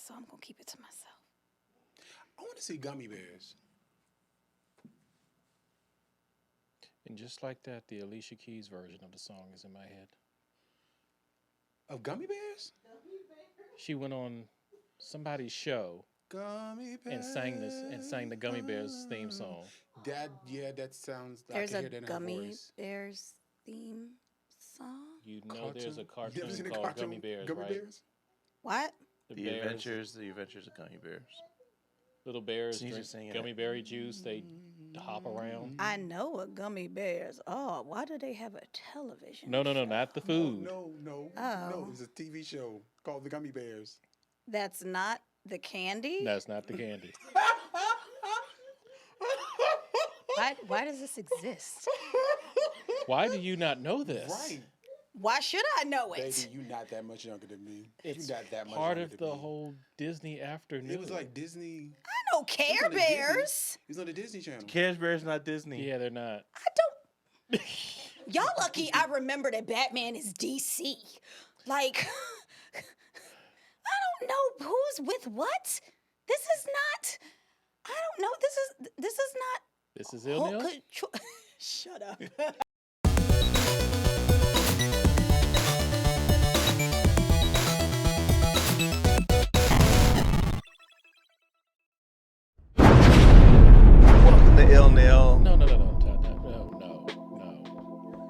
so I'm going to keep it to myself. I want to see gummy bears. And just like that, the Alicia Keys version of the song is in my head. Of gummy bears? She went on somebody's show Gummy bears. and sang the Gummy Bears theme song. That sounds. There's I a can hear that in her Gummy voice. Bears theme song. You know, there's a You ever cartoon seen a called cartoon? Gummy Bears, Gummy right? Bears? What? The Adventures of Gummy Bears. Little bears She's drink just singing gummy it. berry juice. They hop around. I know a Gummy Bears. Oh, why do they have a television? No, show? not the food. No. Oh. It's a TV show called The Gummy Bears. That's not the candy? That's not the candy. Why does this exist? Why do you not know this? Right. Why should I know it? Baby, you're not that much younger than me. It's you're not that much part younger of than the me. whole Disney afternoon. It was like Disney. I don't care, on the Disney- Bears. It was on the Disney Channel. Care Bears not Disney. Yeah, they're not. I don't. Y'all lucky I remember that Batman is DC. Like, I don't know who's with what. This is not. I don't know. This is not. This is ILNL? Shut up. Welcome to ILNL. No.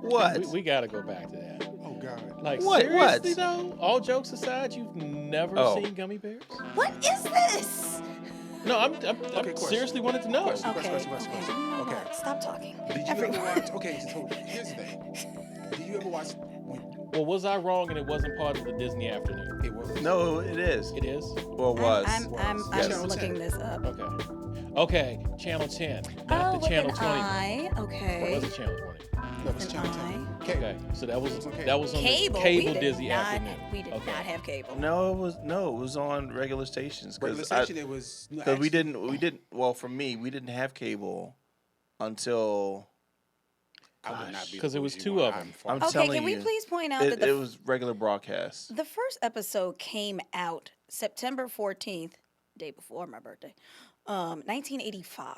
What? We got to go back to that. Oh God. Like, What? seriously, though? All jokes aside, you've never Oh. seen Gummy Bears? What is this? No, I'm question. seriously wanted to know. Question. Okay. Okay. Stop talking. Did you Everyone. ever watch? Okay, so here's the thing. Did you ever watch? Well, was I wrong and it wasn't part of the Disney afternoon? It was. No, it is. It is? Well, it was. I'm Yes. Channel looking 10. this up. Okay, Channel 10, not the with Channel an 20. I. Or Okay. was it Channel 20? No, it was An Channel 10. Okay, so that was It was on cable. that was on Cable. the cable we did Disney not, afternoon. We did Okay. not have cable. No, it was on regular stations. Regular station. It was. No, Because we actually, didn't. Well, for me, we didn't have cable until I would not be. Because it was bougie two one. of them. I'm Okay, telling can we you, please point out that it was regular broadcast. the first episode came out September 14th, day before my birthday, 1985.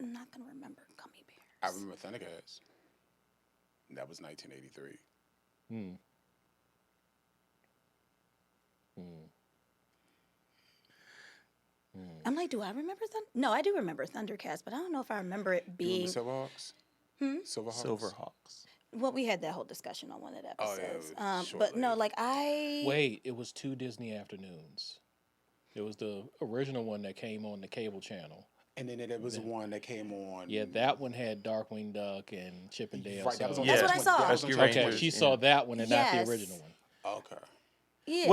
I'm not gonna remember Gummy Bears. I remember Thundercats. That was 1983. Hmm. I'm like, do I remember No, I do remember Thundercats, but I don't know if I remember it You being. remember Silverhawks? Silverhawks. Silverhawks. Well, we had that whole discussion on one of the Oh, yeah, it episodes. was But no, short-lived. like I. Wait, it was two Disney afternoons. It was the original one that came on the cable channel. And then there was one that came on. Yeah, that one had Darkwing Duck and Chip and Dale. Right, that was on. Yeah. That's what I saw. That was on Rescue Channel Okay, Rangers, she yeah. saw that one and Yes. not the original one. 20. Okay. Yeah.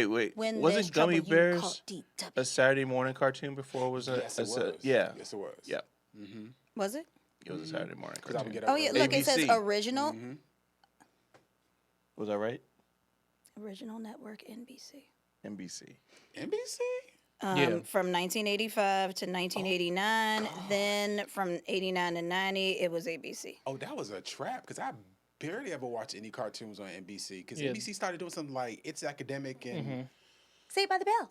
Wait. When there's Wasn't trouble, Gummy you call Bears DW. a Saturday morning cartoon before it was a? Yes, it was. Yeah. Yes, it was. Yeah. Was it? It was a Saturday morning Because I would cartoon. get up. Oh yeah, look, it says ABC. original. Was that right? Original network NBC. NBC. NBC. Yeah. From 1985 to 1989. Then from 89 to 90, it was ABC. Oh, that was a trap because I barely ever watched any cartoons on NBC because Yeah. NBC started doing something like It's Academic and. Saved by the Bell.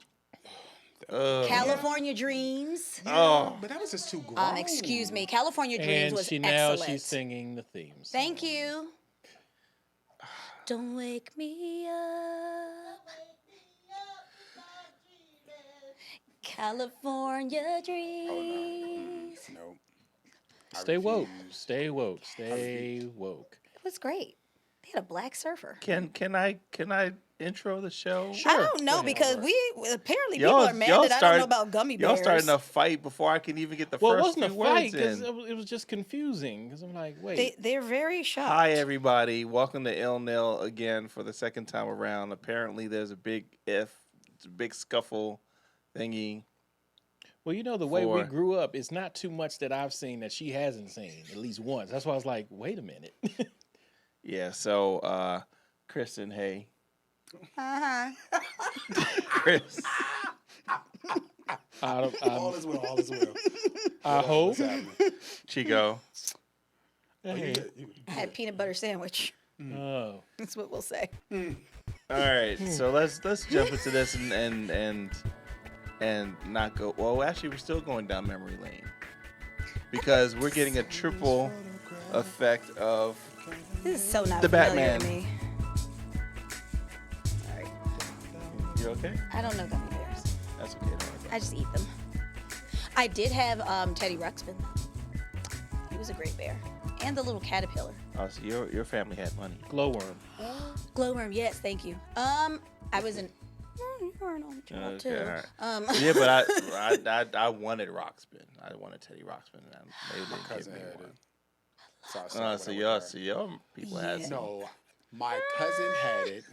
California Dreams. But that was just too grown. Excuse me. California Dreams And was now excellent. she's singing the themes. Thank you. Don't wake me up. California Dreams. No. Stay woke. Stay woke. Stay woke. It was great. They had a black surfer. Can I intro the show? I don't know because we apparently people Y'all- are mad y'all that I don't started- know about gummy bears. Y'all starting a fight before I can even get the Well, it first wasn't a few fight words because in. it was just confusing. Because I'm like, wait. They're very shocked. Hi everybody, welcome to ILNL again for the second time around. Apparently there's a big scuffle thingy. Well, you know, the way we for- grew up, it's not too much that I've seen that she hasn't seen at least once. That's why I was like, wait a minute. Yeah, so Kristen, hey. Uh-huh. Chris. All is well. All is well. I hope. What's happening? Chico. Hey. I had peanut butter sandwich. Oh. That's what we'll say. All right, so let's jump into this and not go. Well, actually, we're still going down memory lane because we're getting a triple effect of This is so not The familiar Batman. to me. Sorry. You okay? I don't know gummy bears. That's okay. Don't worry about I just eat them. I did have Teddy Ruxpin. He was a great bear. And the little caterpillar. it. Oh, so your family had money. Glowworm. Glowworm, yes, thank you. I was in. You were an only child too. Okay, all right. Yeah, but I wanted Rockspin. I wanted Teddy Rockspin, and they didn't give Cousin me had one. it. So I started So when I y'all, went so y'all people had Yeah. some. No, my cousin had it.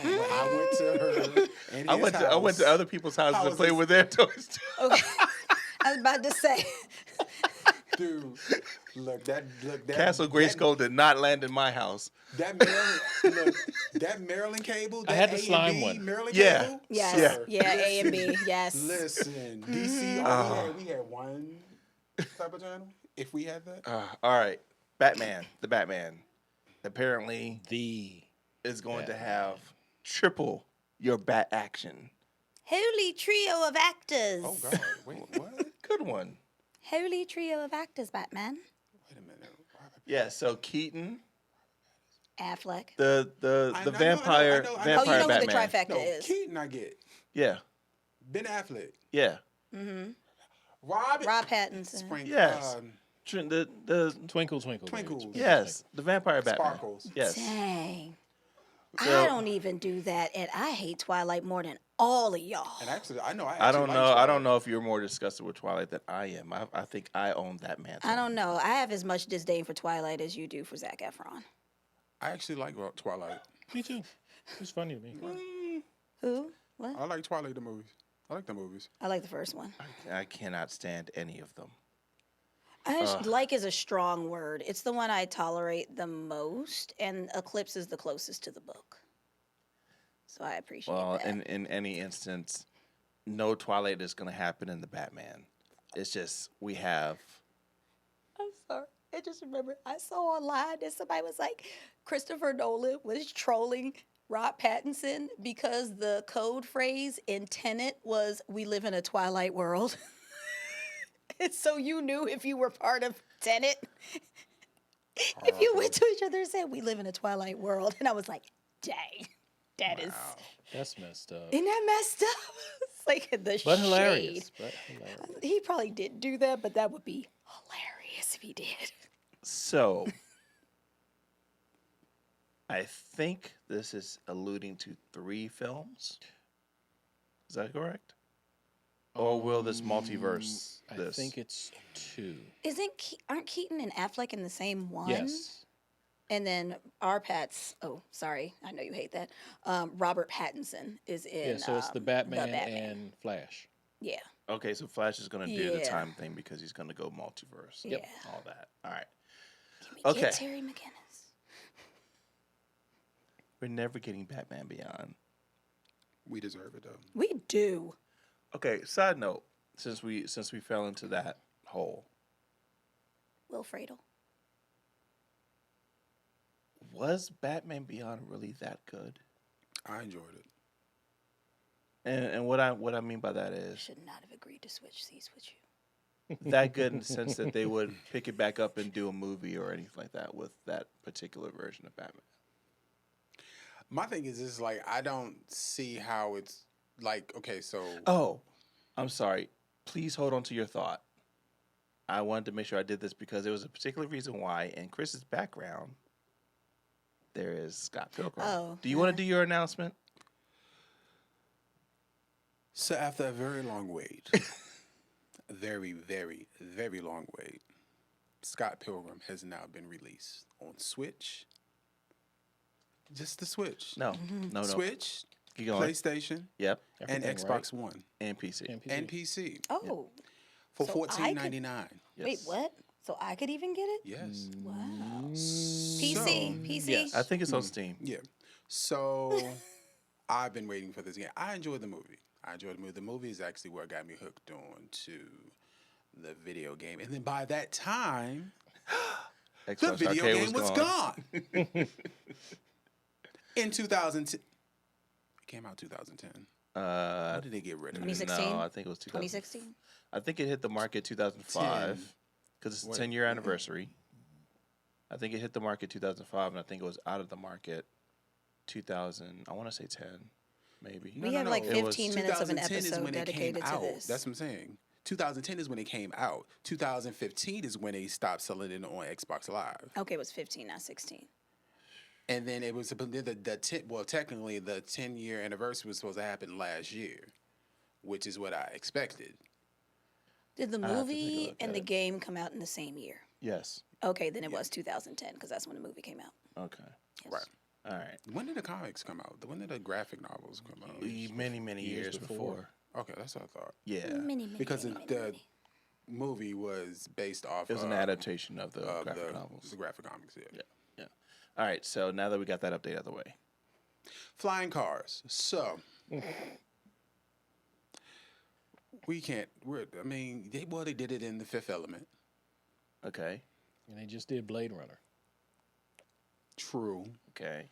I went to her. And I went to other people's houses to play Houses. with their toys too. Okay. I was about to say. Dude, look that Castle Grayskull did not land in my house. That Maryland, that Maryland cable. That I had the A&B slime one. Maryland Yeah. cable. Yes. Sir, Yeah, A and listen, B. Yes. Listen, DC. We had one type of channel. If we had that, All right, Batman, the Batman, apparently The is going to have triple your bat action. Holy trio of actors. oh god, wait, what? Good one. Holy trio of actors, Batman. Wait a minute. Yeah. So Keaton, Affleck. the I know, vampire I know. Oh, you know vampire who the Batman. trifecta No, is. Keaton, I get. Yeah. Ben Affleck, Yeah. Rob Pattinson. Spring, Yes. The Twinkle Twinkle. Twinkles. Baby. yes, the vampire Batman. Sparkles. Yes. Dang. So- I don't even do that, and I hate Twilight more than all of y'all. And actually, I know. I don't know. I don't know if you're more disgusted with Twilight than I am. I think I own that mantle. I don't know. I have as much disdain for Twilight as you do for Zac Efron. I actually like Twilight. Me too. It's funny to me. Who? What? I like Twilight the movies. I like the movies. I like the first one. I cannot stand any of them. Like is a strong word. It's the one I tolerate the most, and Eclipse is the closest to the book. So I appreciate Well, that. in any instance, no Twilight is going to happen in the Batman. It's just we have. I'm sorry. I just remember I saw online that somebody was like, Christopher Nolan was trolling Rob Pattinson because the code phrase in Tenet was "We live in a Twilight world." And so you knew if you were part of Tenet, if you went to each other and said, "We live in a Twilight world," and I was like, "Dang, that is That's messed up. isn't that messed up?" It's like the But shade. hilarious. But hilarious. He probably didn't do that, but that would be hilarious if he did. So, I think this is alluding to 3 films. Is that correct? Or will this multiverse I this? think it's 2. Aren't Keaton and Affleck in the same one? Yes. And then sorry, I know you hate that. Robert Pattinson is in. Yeah, so it's the Batman, Batman. and Flash. Yeah. Okay, so Flash is going to do the Yeah. time thing because he's going to go multiverse. Yep. All that. All right. Can we Okay. get Terry McGinnis? We're never getting Batman Beyond. We deserve it though. We do. Okay, side note, since we fell into that hole, Will Friedle. was Batman Beyond really that good? I enjoyed it. And what I mean by that is Should not have agreed to switch seats with you. that good in the sense that they would pick it back up and do a movie or anything like that with that particular version of Batman. My thing is like I don't see how it's like okay, so Oh, I'm sorry. Please hold on to your thought. I wanted to make sure I did this because there was a particular reason why in Chris's background there is Scott Pilgrim. Oh, Do you want to do your announcement? So after a very long wait, a very, very, very long wait, Scott Pilgrim has now been released on Switch. Just the Switch. No. No. Switch, Keep going. PlayStation, Yep. and Everything, Xbox One And PC. And and PC Oh, for So I could- $14.99. Yes. wait, what? So I could even get it? Yes. Wow. So- PC. yes. I think it's on Steam. Yeah. So I've been waiting for this game. I enjoyed the movie. The movie is actually what got me hooked on to the video game. And then by that time, the Xbox video Arcade game was gone. In 2010. came out 2010? Uh, When did they get rid of it? 2016? No, I think it was 2016? I think it hit the market 2005 because it's a What? 10-year anniversary. I think it hit the market 2005, and I think it was out of the market 2000. I want to say 10, maybe. We have like It was 15 minutes of an 2010 is episode when it came dedicated to out. this. That's what I'm saying. 2010 is when it came out. 2015 is when they stopped selling it on Xbox Live. Okay, it was 15, not 16. And then it was the 10, well, technically the 10-year anniversary was supposed to happen last year, which is what I expected. Did the I have to take a movie look and at the it. game come out in the same year? Yes. Okay, then it was 2010 because that's when the movie came out. Okay. Yes. Right. All right. When did the comics come out? When did the graphic novels come out? Many years before. Okay, that's what I thought. Yeah. Many, Because many, the many. movie was based off It was an adaptation of the of graphic the novels. graphic comics. Yeah. Yeah. Yeah. All right. So now that we got that update out of the way, Flying cars. So we can't. I mean, they did it in The Fifth Element. okay. And they just did Blade Runner. True. Okay.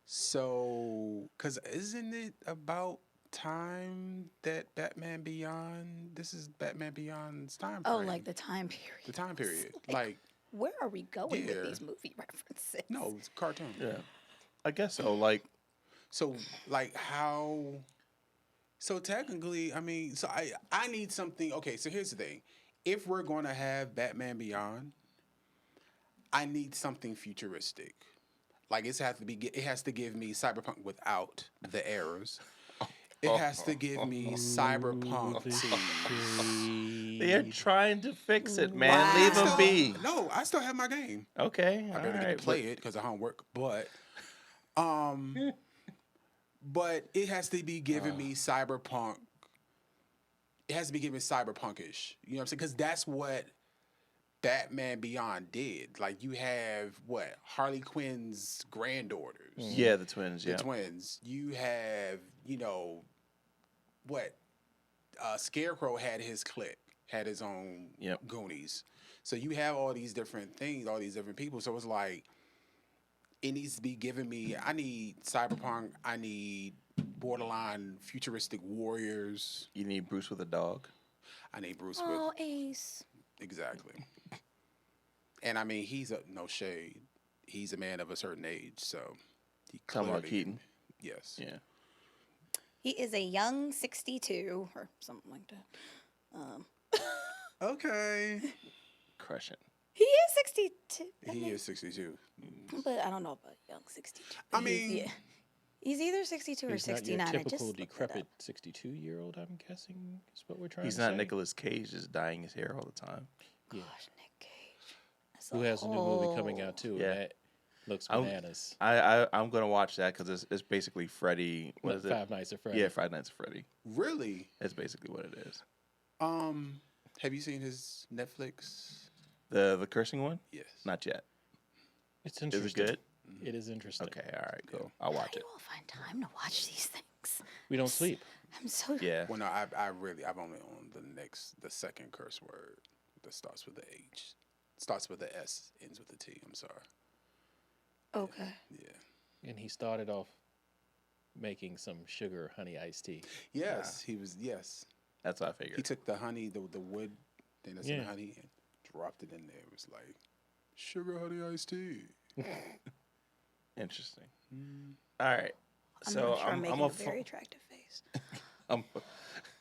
So, because isn't it about time that Batman Beyond? This is Batman Beyond's time Oh, frame. like the time period. The time period. Like, Like, where are we going Yeah. with these movie references? no, it's a cartoon. Yeah. I guess so. Like, So, like, how? So technically, I mean, so I need something. Okay, so here's the thing: if we're going to have Batman Beyond, I need something futuristic. Like it has to give me cyberpunk without the errors. It has to give me cyberpunk. they're trying to fix it, man. Wow. Leave them be. No, I still have my game. Okay. I All better get right. to play it because I don't work. But it has to be giving me cyberpunk. It has to be giving cyberpunkish. You know what I'm saying? Because that's what Batman Beyond did. Like you have what Harley Quinn's granddaughters, Yeah, the twins. the Yeah. twins. You have what Scarecrow had his clique, had his own Yep. Goonies. So you have all these different things, all these different people. So it's like it needs to be giving me. I need cyberpunk. I need borderline futuristic warriors. You need Bruce with a dog. I need Bruce Oh, with Ace. exactly. And I mean, he's no shade. He's a man of a certain age, so he Talking about clearly- Keaton. Yes. Yeah. He is a young 62 or something like that. Okay. Crushing. He is 62. He is 62. But I don't know about young 62. I mean- He's either 62 or He's not 69. your I just typical looked it up. decrepit 62-year-old, I'm guessing, is what we're trying He's to not say. Nicolas Cage, just dyeing his hair all the time. Yeah. Gosh, Nick Cage. That's Who has a new movie coming out, too, Yeah. and that looks I'm- bananas. I'm gonna watch that because it's basically Freddy. What is it? Five Nights at Freddy. Yeah, Five Nights at Freddy. Really? That's basically what it is. Have you seen his Netflix? The cursing one? Yes. Not yet. It's Is interesting. it good? It is interesting. Okay. All right. Cool. I'll How watch do it. you all find time to watch these things? We don't sleep. I'm so. Yeah. Well, no, I've only on the second curse word that starts with the H, starts with the S, ends with the T. I'm sorry. Okay. Yeah. And he started off making some sugar honey iced tea. Yes, he was. Yes, That's what I he figured. took the honey, the wood thing that's in Yeah. the honey, and dropped it in there. It was like sugar honey iced tea. Interesting. All right. I'm So not sure I'm making a a very attractive face. I'm,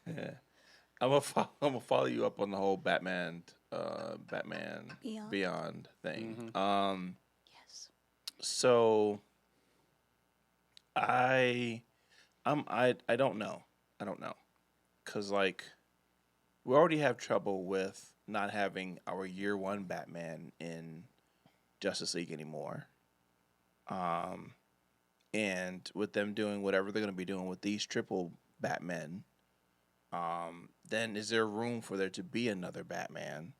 yeah. I'm gonna follow you up on the whole Batman Beyond thing. Yes. So I don't know. I don't know. Cause like we already have trouble with not having our year one Batman in Justice League anymore. And with them doing whatever they're gonna be doing with these triple Batmen, then is there room for there to be another Batman?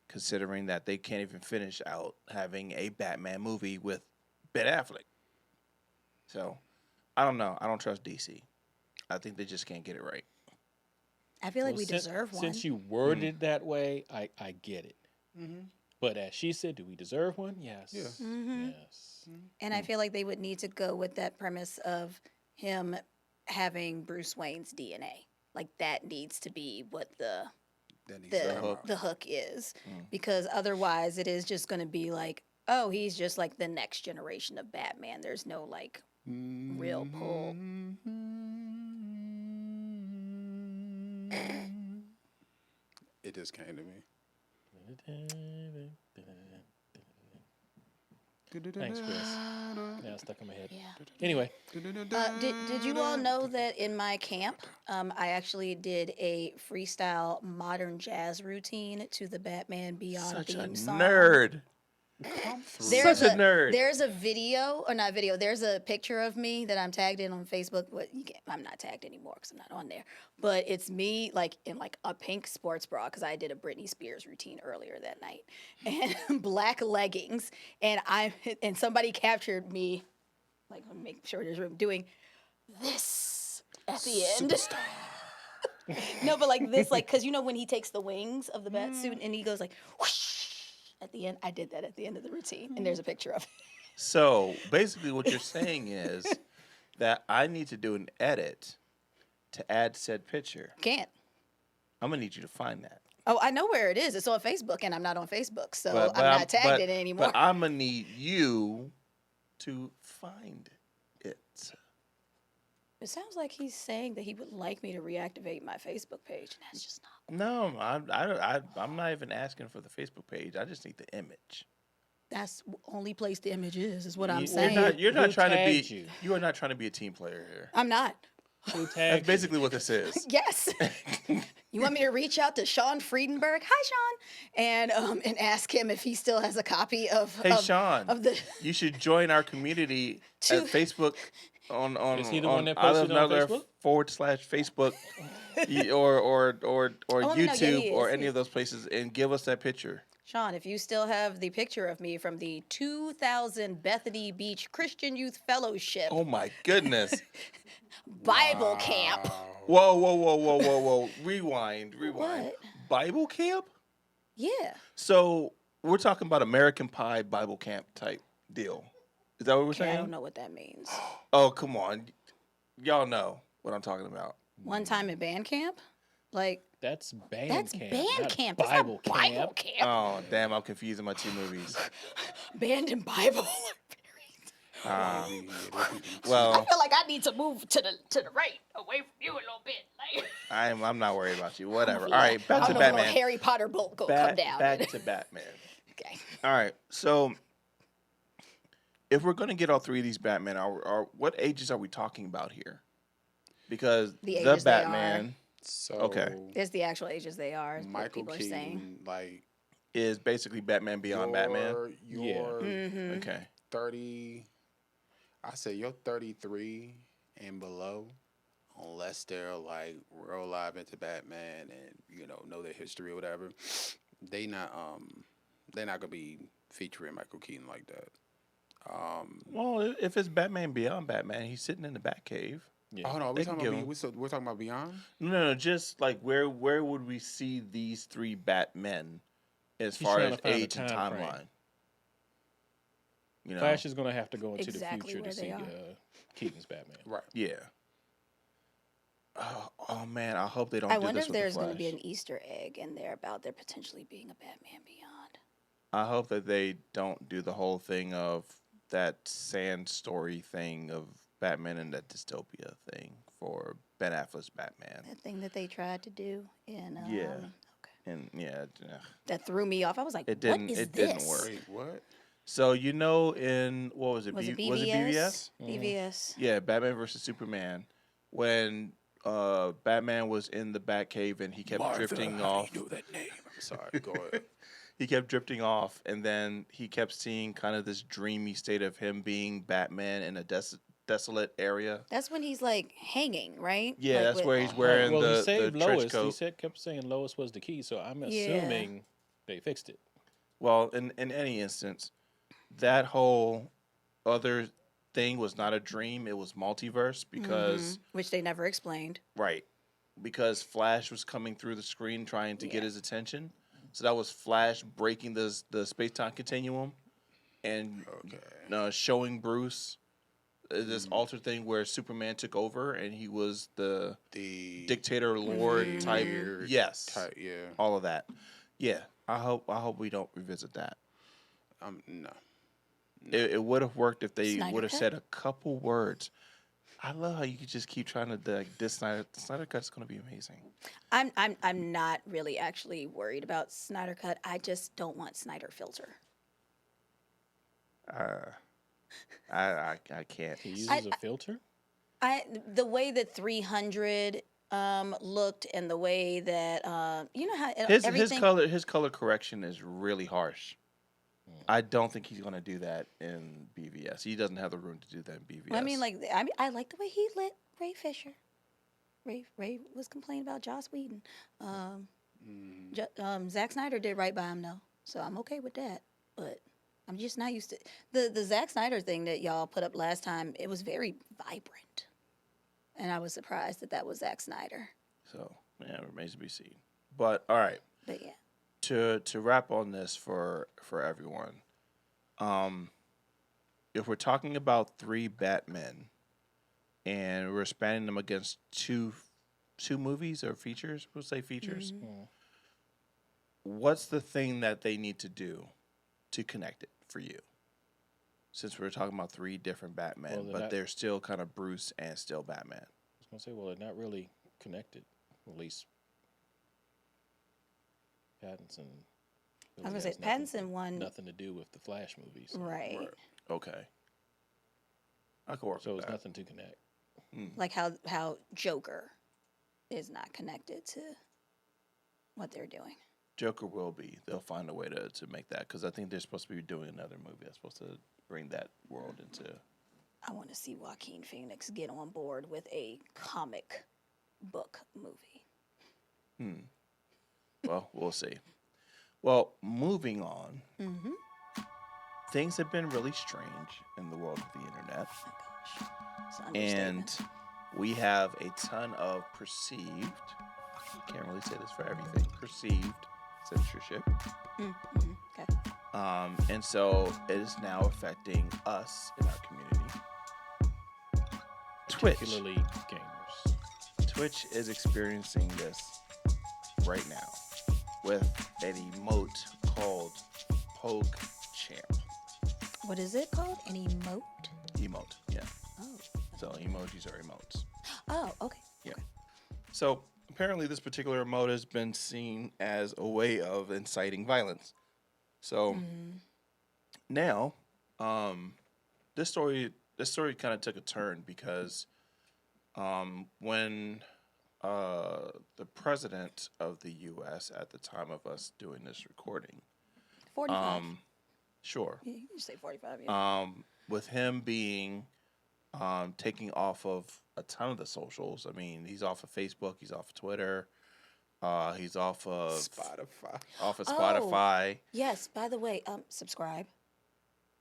Considering that they can't even finish out having a Batman movie with Ben Affleck. So, I don't know. I don't trust DC. I think they just can't get it right. I feel like Well, we since- deserve one. Since you worded it that way, I get it. But as she said, do we deserve one? Yes. Yeah. Mm-hmm. Yes. And I feel like they would need to go with that premise of him having Bruce Wayne's DNA. Like that needs to be what That needs to the come out. the hook is, Mm. because otherwise it is just going to be like, oh, he's just like the next generation of Batman. There's no like real pull. It just came to me. Thanks, Chris. Yeah, it's stuck in my head. Yeah. Anyway, Did you all know that in my camp, I actually did a freestyle modern jazz routine to the Batman Beyond Such a theme song? nerd. Come through. There's Such a nerd. There's a video, or not video. There's a picture of me that I'm tagged in on Facebook. But I'm not tagged anymore because I'm not on there. But it's me like in like a pink sports bra because I did a Britney Spears routine earlier that night, and black leggings, and somebody captured me, like let me make sure there's room, doing this at the end. No, but like this, like because when he takes the wings of the bat suit and he goes like whoosh at the end. I did that at the end of the routine, and there's a picture of it. So basically, what you're saying is that I need to do an edit to add said picture. Can't. I'm gonna need you to find that. Oh, I know where it is. It's on Facebook, and I'm not on Facebook, so But I'm not tagged in it anymore. But I'm gonna need you to find it. It sounds like he's saying that he would like me to reactivate my Facebook page, and that's just not. No, I'm not even asking for the Facebook page. I just need the image. That's the only place the image is what I'm You're saying. You're not Who trying to be. tagged you? You are not trying to be a team player here. I'm not. who That's tagged you? basically what this is. Yes. You want me to reach out to Sean Friedenberg? Hi, Sean, and ask him if he still has a copy of. Hey, of, Sean, Of the. you should join our community To- at Facebook on Is he the on one that I Love posted on Nutter Facebook? /Facebook or no, yeah, YouTube he or is, any he of those places and give us that picture. Sean, if you still have the picture of me from the 2000 Bethany Beach Christian Youth Fellowship Oh my goodness. Bible camp. Whoa. Rewind. What? Bible camp? Yeah. So we're talking about American Pie Bible camp type deal. Is that what we're Okay, I saying? don't know what that means. Oh, come on. Y'all know what I'm talking about. One time at band camp? Like, That's band that's camp. band not camp. Bible That's not Bible camp. camp. Oh, damn, I'm confusing my two movies. Band and Bible are very. Well, I feel like I need to move to the right, away from you a little bit. Like, I'm not worried about you. Whatever. All yeah. right, back I to don't know if a Batman. Harry Potter bolt go come down. Back to Batman. Okay. All right, so if we're gonna get all three of these Batman, are what ages are we talking about here? Because The the ages they are. Batman So Okay. There's the actual ages they are. Is what Michael people are saying. Keaton, like is basically Batman Beyond Batman. You're Mm-hmm. Okay. 30. I say you're 33 and below, unless they're like real live into Batman and know their history or whatever. They're not gonna be featuring Michael Keaton like that. Well, if it's Batman Beyond Batman, he's sitting in the Batcave. Yeah. Oh no, They can give him- we're talking about Beyond. No, just like where would we see these three Batmen as He's far trying as to find a age and time frame. timeline? You know, Flash is going to have to go into Exactly the future where to they see are. Keaton's Batman. Right. yeah. Oh man, I hope they don't. I do wonder this if with the there's going to be Flash. an Easter egg in there about there potentially being a Batman Beyond. I hope that they don't do the whole thing of that sand story thing of Batman and that dystopia thing for Ben Affleck's Batman. That thing that they tried to do in. Yeah. Okay. And yeah, That threw me off. I was like, It didn't- what is it this? didn't work. Wait, what? so in what was it? Was it BVS? Was it BVS? BVS. Yeah, Batman versus Superman. When Batman was in the Batcave and he kept drifting off. know that name? I'm sorry. Go ahead. He kept drifting off, and then he kept seeing kind of this dreamy state of him being Batman in a desolate area. That's when he's like hanging, right? Yeah, Like that's with- where he's wearing well, the, he the saved trench Lois. coat. He kept saying Lois was the key, so I'm Yeah. assuming they fixed it. Well, in any instance, that whole other thing was not a dream; it was multiverse because which they never explained. right, because Flash was coming through the screen trying to get Yeah. his attention. So that was Flash breaking the space time continuum and Okay. showing Bruce This altered thing where Superman took over and he was the The dictator lord type. weird Yes, type, yeah. all of that. Yeah, I hope we don't revisit that. No. It would have worked if they Snyder would have Cut? said a couple words. I love how you could just keep trying to like this Snyder. The Snyder Cut's gonna be amazing. I'm not really actually worried about Snyder Cut. I just don't want Snyder filter. I can't. He uses I- a filter. The way that 300 looked and the way that you know how everything His color correction is really harsh. I don't think he's gonna do that in BVS. He doesn't have the room to do that in BVS. Well, I like the way he lit Ray Fisher. Ray was complaining about Joss Whedon. Zack Snyder did right by him though, so I'm okay with that. But I'm just not used to the Zack Snyder thing that y'all put up last time. It was very vibrant, and I was surprised that was Zack Snyder. So yeah, it remains to be seen. But all right, But yeah, to wrap on this for everyone, if we're talking about 3 Batmen, and we're spanning them against two movies or features, we'll say features. What's the thing that they need to do to connect it for you? Since we're talking about 3 different Batmen, but they're still kind of Bruce and still Batman. I was gonna say, well, they're not really connected. At least Pattinson. I was gonna say Pattinson won. Nothing to do with the Flash movies. Right. Okay. I can work So with it's that. nothing to connect. Like how Joker is not connected to what they're doing. Joker will be. They'll find a way to make that because I think they're supposed to be doing another movie that's supposed to bring that world into. I want to see Joaquin Phoenix get on board with a comic book movie. Well, we'll see. Well, moving on. Things have been really strange in the world of the internet. Oh my gosh. It's an And understatement. we have a ton of perceived, can't really say this for everything, perceived censorship. Okay. And so it is now affecting us in our community. Twitch. Particularly gamers. Twitch is experiencing this right now with an emote called Poke Champ. What is it called? An emote? Emote, yeah. Oh. So emojis are emotes. Oh, okay. Yeah. So apparently, this particular emote has been seen as a way of inciting violence. So now, this story kind of took a turn because when the president of the U.S. at the time of us doing this recording, 45. sure, Yeah, you say 45, yeah. with him being taking off of a ton of the socials. I mean, he's off of Facebook, he's off of Twitter, he's off of Spotify. Spotify. Yes, by the way, subscribe,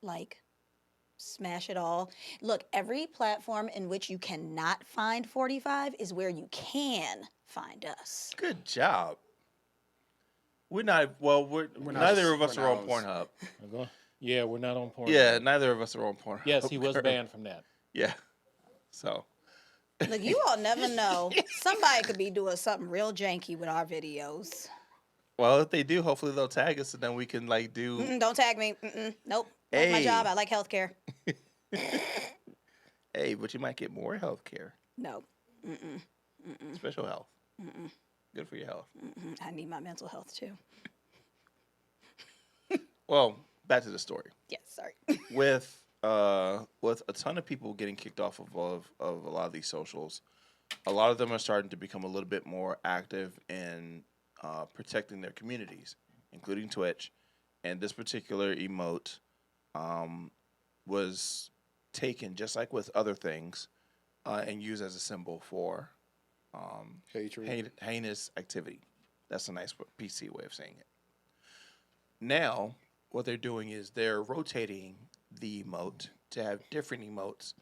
like, smash it all. Look, every platform in which you cannot find 45 is where you can find us. Good job. We're not. Well, neither of us are on Pornhub. Yeah, we're not on porn. Yeah, neither of us are on Pornhub. Yes, he was banned from that. Yeah. So. Look, you all never know. Somebody could be doing something real janky with our videos. Well, if they do, hopefully they'll tag us, and then we can like do. Don't tag me. Nope. That's my Hey. job. I like healthcare. Hey, but you might get more health care, No. special health. Good for your health. I need my mental health too. Well, back to the story. Yes, sorry. With a ton of people getting kicked off of a lot of these socials, a lot of them are starting to become a little bit more active in protecting their communities, including Twitch. And this particular emote was taken, just like with other things, and used as a symbol for Hatred. heinous activity. That's a nice PC way of saying it. Now, what they're doing is they're rotating the emote to have different emotes.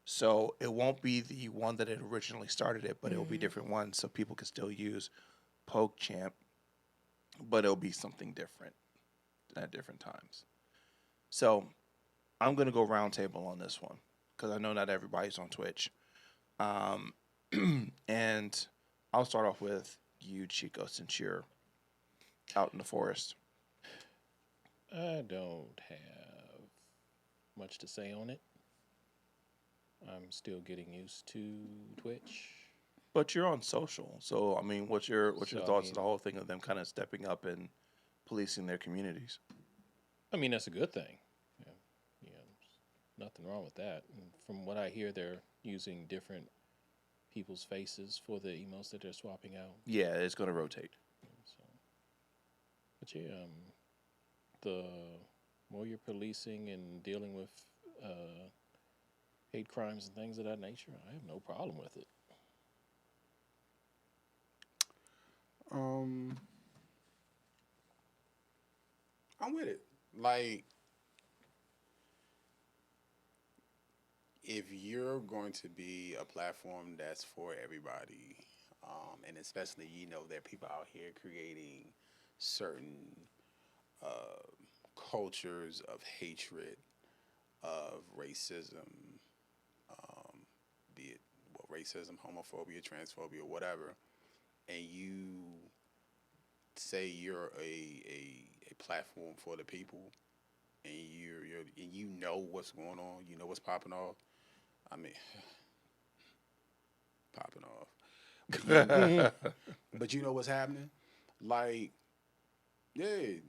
So it won't be the one that had originally started it, but it'll be different ones so people can still use Poke Champ, but it'll be something different at different times. So I'm going to go round table on this one because I know not everybody's on Twitch. Um, and I'll start off with you, Chico, since you're out in the forest. I don't have much to say on it. I'm still getting used to Twitch. But you're on social, so I mean, what's your So, I thoughts on the mean, whole thing of them kind of stepping up and policing their communities? that's a good thing. Yeah, yeah, there's nothing wrong with that. And from what I hear, they're using different people's faces for the emotes that they're swapping out. Yeah, it's going to rotate. So, but yeah, the more you're policing and dealing with hate crimes and things of that nature, I have no problem with it. Um, I'm with it. Like, if you're going to be a platform that's for everybody, and especially there are people out here creating certain uh, cultures of hatred, of racism, um, be it racism, homophobia, transphobia, whatever, and you say you're a platform for the people, and you know what's going on, you know what's popping off. I mean, popping off. But you know what's happening? Like, yeah,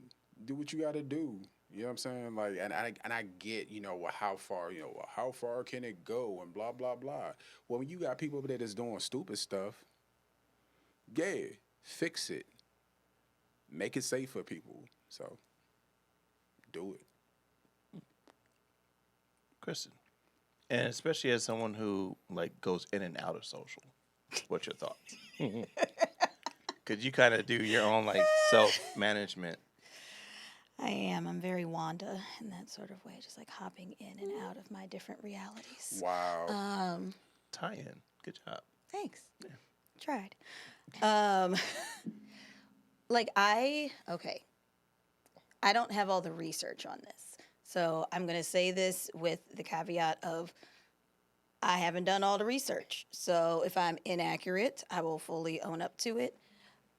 do what you got to do. You know what I'm saying? Like, and I get, well, how far can it go and blah blah blah. Well, when you got people over there that's doing stupid stuff, yeah, fix it, make it safe for people. So, do it. Kristen, and especially as someone who like goes in and out of social, what's your thoughts? Could you kind of do your own like self management? I am. I'm very Wanda in that sort of way, just like hopping in and out of my different realities. Wow. Tie in. Good job. Thanks. Tried. Like okay. I don't have all the research on this. So I'm going to say this with the caveat of I haven't done all the research. So if I'm inaccurate, I will fully own up to it.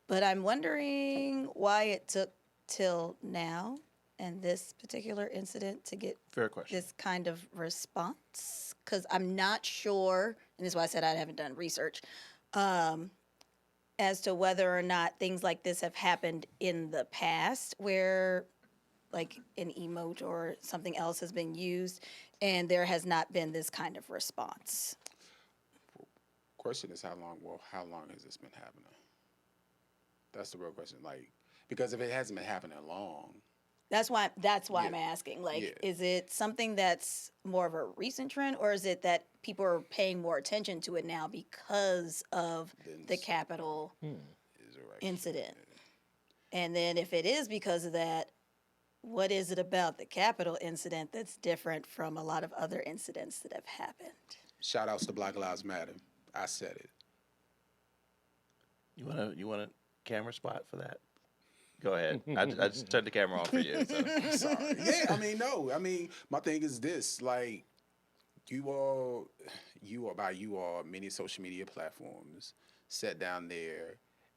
But I'm wondering why it took till now and this particular incident to get Fair question. this kind of response. Because I'm not sure, and this is why I said I haven't done research, as to whether or not things like this have happened in the past where like an emote or something else has been used and there has not been this kind of response. Question is how long? Well, how long has this been happening? That's the real question. Like, because if it hasn't been happening long, That's why Yeah. I'm asking. Like, Yeah. is it something that's more of a recent trend, or is it that people are paying more attention to it now because of then the Capitol is incident? And then if it is because of that, what is it about the Capitol incident that's different from a lot of other incidents that have happened? Shout outs to Black Lives Matter. I said it. You want a camera spot for that? Go ahead. I just turned the camera on for you. So. Sorry. Yeah, no. My thing is this: like, you all, many social media platforms sat down there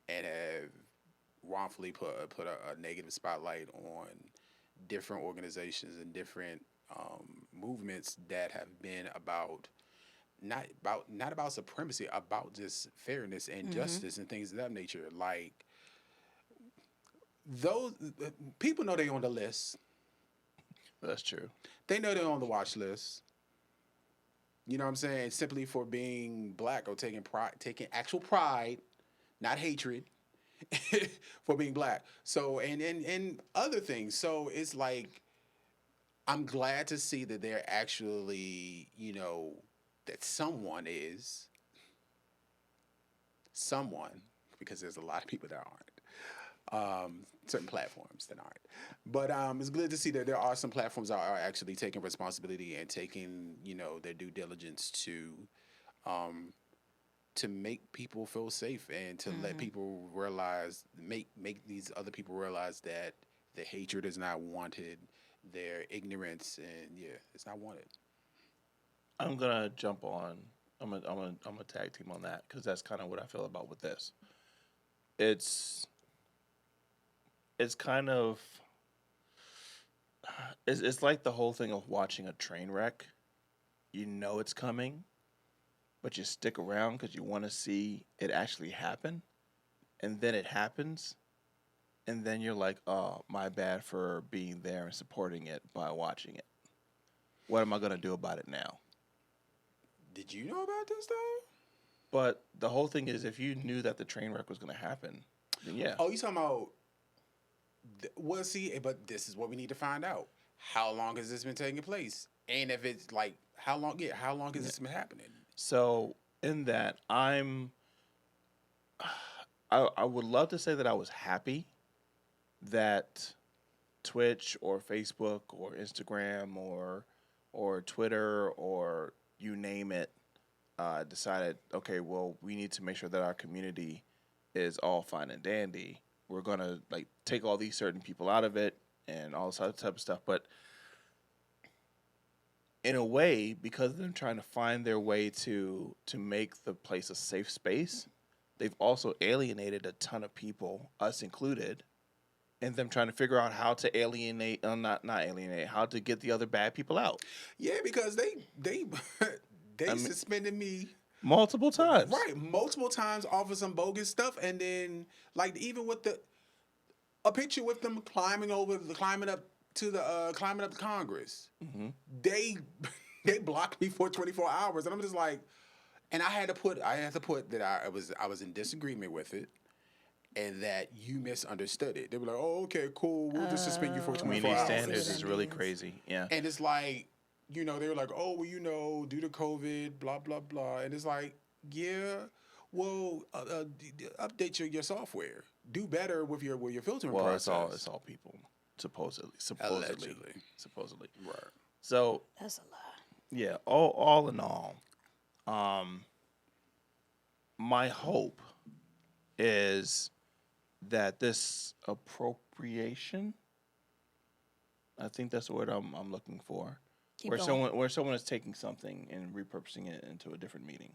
and have wrongfully put a negative spotlight on different organizations and different movements that have been about not about supremacy, about just fairness and justice and things of that nature. Like, those people know they're on the list. That's true. They know they're on the watch list. You know what I'm saying? Simply for being black or taking actual pride, not hatred, for being black. So and other things. So it's like, I'm glad to see that they're actually, that someone, because there's a lot of people that aren't. Certain platforms that aren't. But it's good to see that there are some platforms that are actually taking responsibility and taking, their due diligence to make people feel safe and to let people realize, make these other people realize that the hatred is not wanted, their ignorance, and yeah, it's not wanted. I'm gonna jump on. I'm gonna tag team on that because that's kind of what I feel about with this. It's it's kind of it's like the whole thing of watching a train wreck. You know it's coming, but you stick around because you want to see it actually happen, and then it happens, and then you're like, "Oh, my bad for being there and supporting it by watching it. What am I gonna do about it now?" Did you know about this though? But the whole thing is, if you knew that the train wreck was gonna happen, then yeah, Oh, you talking about? Well, see, but this is what we need to find out. How long has this been taking place? And if it's like, how long? Yeah, how long has this been happening? So in that, I would love to say that I was happy that Twitch or Facebook or Instagram or Twitter or you name it decided, okay, well, we need to make sure that our community is all fine and dandy. We're gonna like take all these certain people out of it and all this other type of stuff. But in a way, because of them trying to find their way to make the place a safe space, they've also alienated a ton of people, us included, and them trying to figure out how to alienate, not alienate, how to get the other bad people out Yeah, because they they I mean- suspended me multiple times. right multiple times off of some bogus stuff, and then like even with the a picture with them climbing up to Congress. Mm-hmm. They they blocked me for 24 hours, and I'm just like, and I had to put that I was in disagreement with it, and that you misunderstood it. They were like, "Oh, okay, cool. We'll just suspend you for 24 Community hours." standards what is that really means. crazy. Yeah. And it's like, they were like, "Oh, well, due to COVID, blah blah blah," and it's like, yeah. Well, update your software. Do better with your filtering Well, process. it's all people. Supposedly. Allegedly. Supposedly. Right. So That's a lie. yeah, all in all, my hope is that this appropriation, I think that's the word I'm looking for, Keep going. where someone is taking something and repurposing it into a different meaning.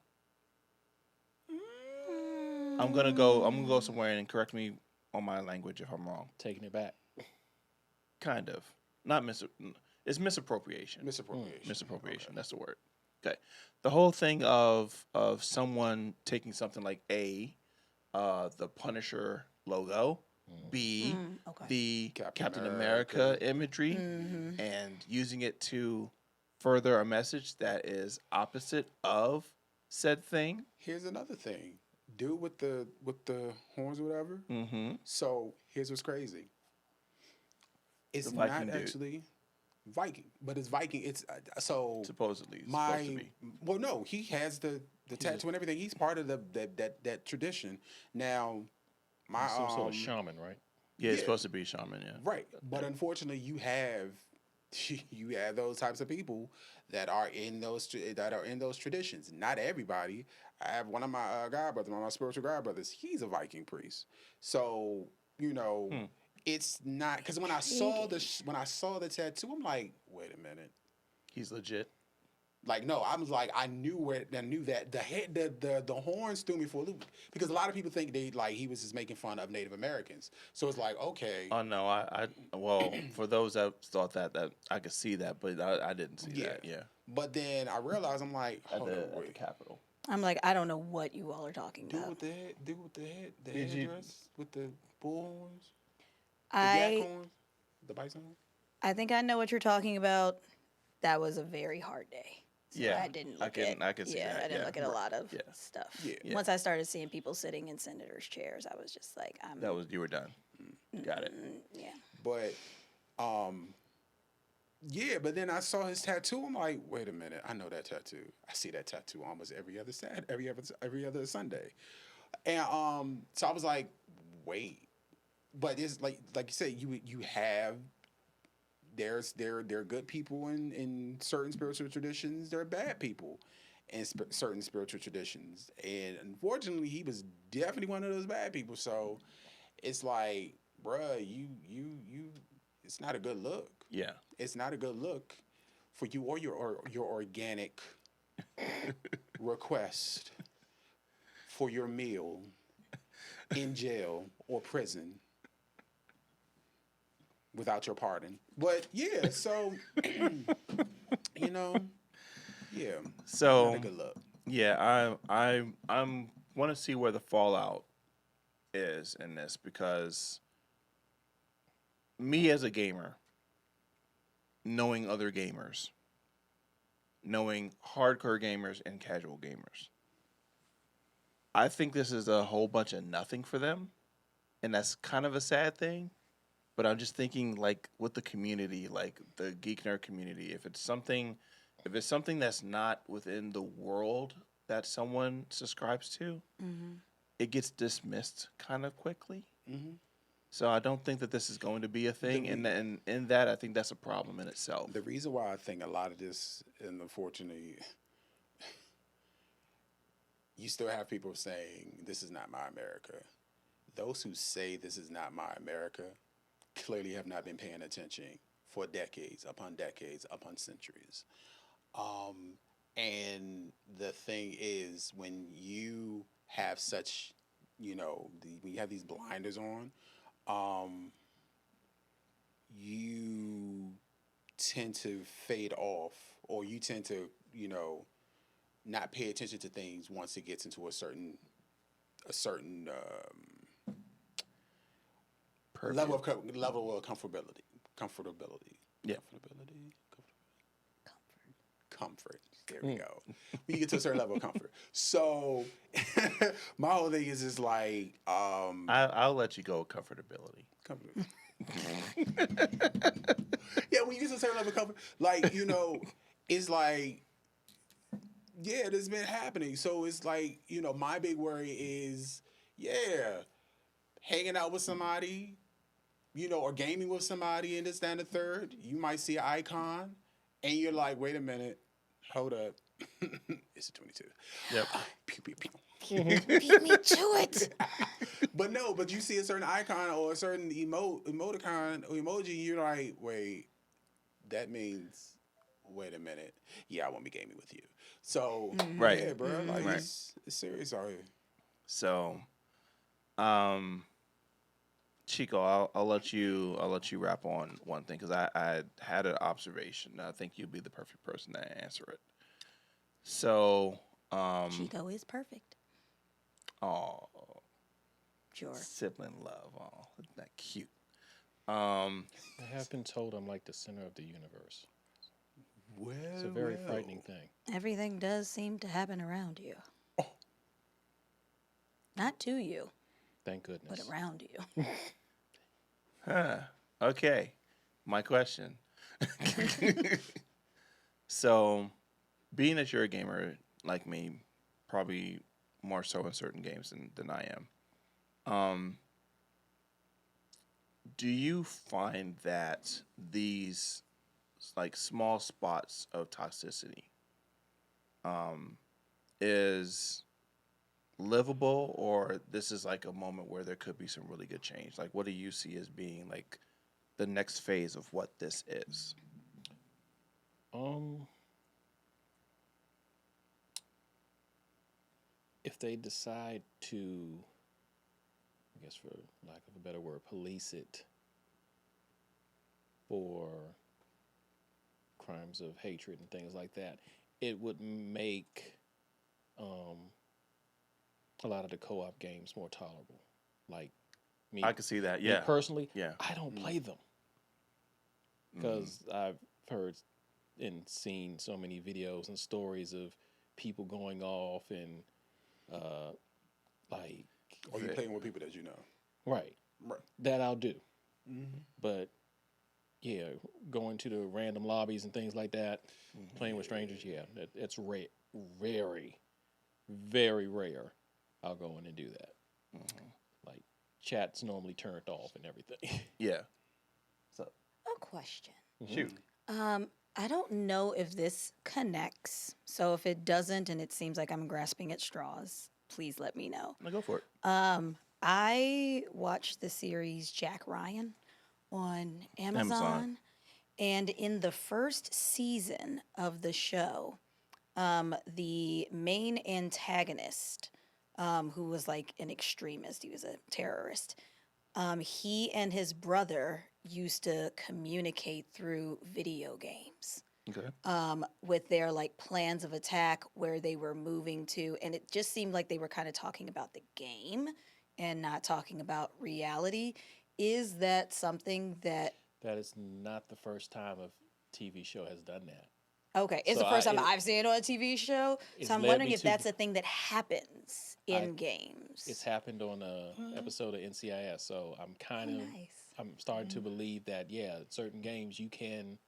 I'm gonna go somewhere and correct me on my language if I'm wrong. Taking it back. Kind of, not it's misappropriation. Misappropriation. Misappropriation. Okay. That's the word. Okay, the whole thing of someone taking something like the Punisher logo, B, Okay. the Captain Captain America. America imagery, and using it to further a message that is opposite of said thing. Here's another thing. Dude with the horns or whatever. Mm-hmm. So here's what's crazy. It's The Viking not dude. actually Viking, but it's Viking. It's Supposedly, it's my supposed to be. well, no, he has the tattoo and everything. He's part of that tradition. Now, my Some sort of shaman, right? Yeah, it's yeah. supposed to be shaman. Yeah. right, but unfortunately, you have those types of people that are in those traditions. Not everybody. I have one of my one of my spiritual godbrothers. He's a Viking priest. So it's not because when I saw when I saw the tattoo, I'm like, wait a minute. He's legit. Like no, I was like I knew that the head the horns threw me for a loop because a lot of people think he was just making fun of Native Americans. So it's like okay, Oh no, well, for those that thought that I could see that, but I didn't see Yeah. that. Yeah. but then I realized I'm like, At hold the on, at the wait. Capitol. I'm like, I don't know what you all are talking Do about. with the Did you- headdress with the bull horns, the yak horns, the bison horns. I think I know what you're talking about. That was a very hard day. So Yeah, I didn't I look can- at. I can see that, I didn't yeah, look at a right, lot of yeah. stuff. Yeah. Once I started seeing people sitting in senators' chairs, I was just like, You were done. Got it. yeah. But yeah, but then I saw his tattoo. I'm like, wait a minute, I know that tattoo. I see that tattoo almost every other every other Sunday. And so I was like, wait. But it's like you said, you have there are good people in certain spiritual traditions. There are bad people in certain spiritual traditions, and unfortunately, he was definitely one of those bad people. So it's like, bruh, you, it's not a good look. Yeah. It's not a good look for you or your organic request for your meal in jail or prison without your pardon. But yeah, so you know, yeah, not So a good look. yeah, I'm want to see where the fallout is in this because me as a gamer, knowing other gamers, knowing hardcore gamers and casual gamers, I think this is a whole bunch of nothing for them, and that's kind of a sad thing. But I'm just thinking, like, with the community, like the geek nerd community, if it's something that's not within the world that someone subscribes to, Mm-hmm. it gets dismissed kind of quickly. Hmm. So I don't think that this is going to be a The thing, and re- in that I think that's a problem in itself. the reason why I think a lot of this, and unfortunately, you still have people saying this is not my America. Those who say this is not my America clearly have not been paying attention for decades upon centuries. Um, and the thing is, when you have such, when you have these blinders on, um, you tend to fade off, or you tend to, not pay attention to things once it gets into a certain Purview. level of comfortability, Yeah. comfort. There we go. When you get to a certain level of comfort. So my whole thing is just like I'll let you go with comfortability. comfort. Yeah, when you get to a certain level of comfort, like it's like this has been happening. So it's like my big worry is hanging out with somebody, or gaming with somebody in this, that, and the third. You might see an icon, and you're like, wait a minute, hold up. It's a 22. Yep. Pew, pew, pew. Beat me to it. But you see a certain icon or a certain emoticon or emoji, you're like, wait, that means, wait a minute. Yeah, I won't be gaming with you. So, Right. yeah, bro, like, Right. it's serious out here. So, Chico, I'll let you wrap on one thing because I had an observation. I think you'd be the perfect person to answer it. So, Chico is perfect. oh, Sure. sibling love, oh, isn't that cute? I have been told I'm like the center of the universe. Well, It's a very frightening thing. Everything does seem to happen around you. Not to you, Thank but goodness. around you. Huh. Okay. My question. So, being that you're a gamer like me, probably more so in certain games than I am. Do you find that these like small spots of toxicity is livable, or this is like a moment where there could be some really good change? Like, what do you see as being like the next phase of what this is? If they decide to, I guess for lack of a better word, police it for crimes of hatred and things like that, it would make a lot of the co-op games more tolerable. Like me, I could see that. me Yeah. personally, Yeah. I don't play them because I've heard and seen so many videos and stories of people going off and like or you playing with people that you know. right Right. that I'll do, Mm-hmm. but yeah, going to the random lobbies and things like that, playing with strangers, it's very, very rare. I'll go in and do that. Like chat's normally turned off and everything. Yeah. A question. Shoot. I don't know if this connects. So if it doesn't and it seems like I'm grasping at straws, please let me know. No, go for it. I watched the series Jack Ryan on Amazon. And in the first season of the show, the main antagonist, who was like an extremist, he was a terrorist. He and his brother used to communicate through video games Okay. with their like plans of attack, where they were moving to, and it just seemed like they were kind of talking about the game and not talking about reality. Is that something that That is not the first time a TV show has done that. okay, it's So the first time it- I've seen it on a TV show. It's So I'm led wondering me if to that's a thing that happens in games. It's happened on a episode of NCIS, so I'm kind of nice. I'm starting to believe that certain games you can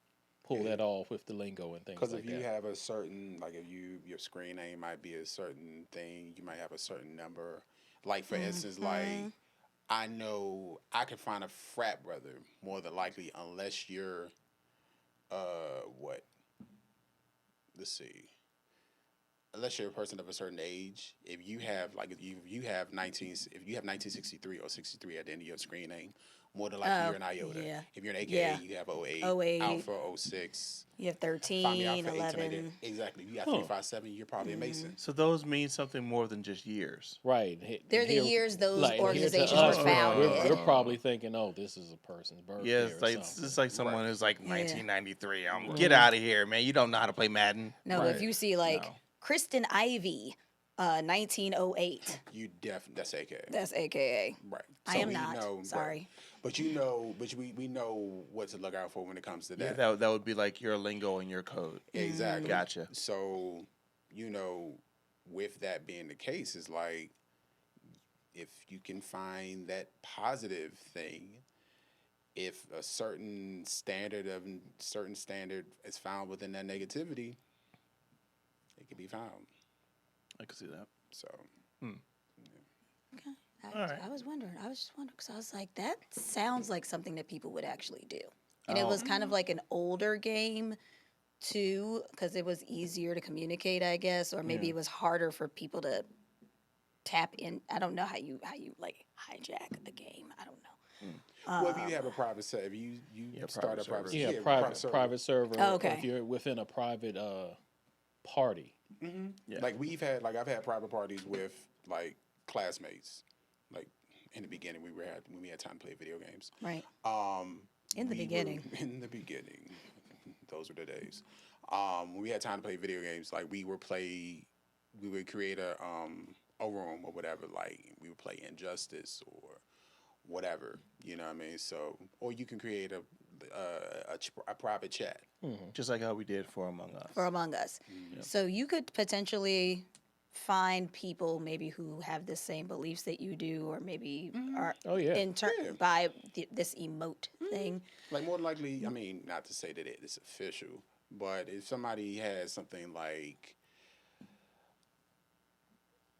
pull that off with the lingo and things Because like if you that. have a certain, like if your screen name might be a certain thing, you might have a certain number. Like for instance, like I know I could find a frat brother more than likely unless you're, what? Let's see. Unless you're a person of a certain age, if you have like if you have 1963 or 63 at the end of your screen name, more than likely you're an IOTA. yeah. If you're an AKA, Yeah. you have 08, 08. Alpha 06. You have Find me 13, Alpha 8 tonight. 11. Exactly. You got Huh. 357, you're probably a Mason. So those mean something more than just years. Right. They're the years those and here to organizations us, were founded. We're probably thinking, oh, this is a person's birthday. Yeah, it's or like something. it's like someone Right. who's like Yeah. 1993. Get out of here, man. You don't know how to play Madden. No, Right. if you see like No. Kristen Ivy, 1908, You that's AKA. that's AKA. Right. I am we not. know- right. Sorry. But we know what to look out for when it comes to Yeah, that. that would be like your lingo and your code. Exactly. Gotcha. So, with that being the case, is like if you can find that positive thing, if a certain standard is found within that negativity, it can be found. I can see that. So Okay. All right. I was just wondering because I was like, that sounds like something that people would actually do. And it was kind of like an older game too, because it was easier to communicate, I guess, or maybe it was harder for people to tap in. I don't know how you like hijack a game. I don't know. well, if you have a private set, if you start private a private, server. private server. Oh, or okay. If you're within a private party. Yeah. Like I've had private parties with like classmates. Like in the beginning, when we had time to play video games. Right. In the we were- beginning. in the beginning, those were the days. When we had time to play video games, like we would create a room or whatever. Like we would play Injustice or whatever. You know what I mean? So, or you can create a private chat. Just like how we did for Among Us. For Among Us. So you could potentially find people maybe who have the same beliefs that you do, or maybe are Oh, yeah. by this emote thing. Like more than likely, I mean, not to say that it is official, but if somebody has something like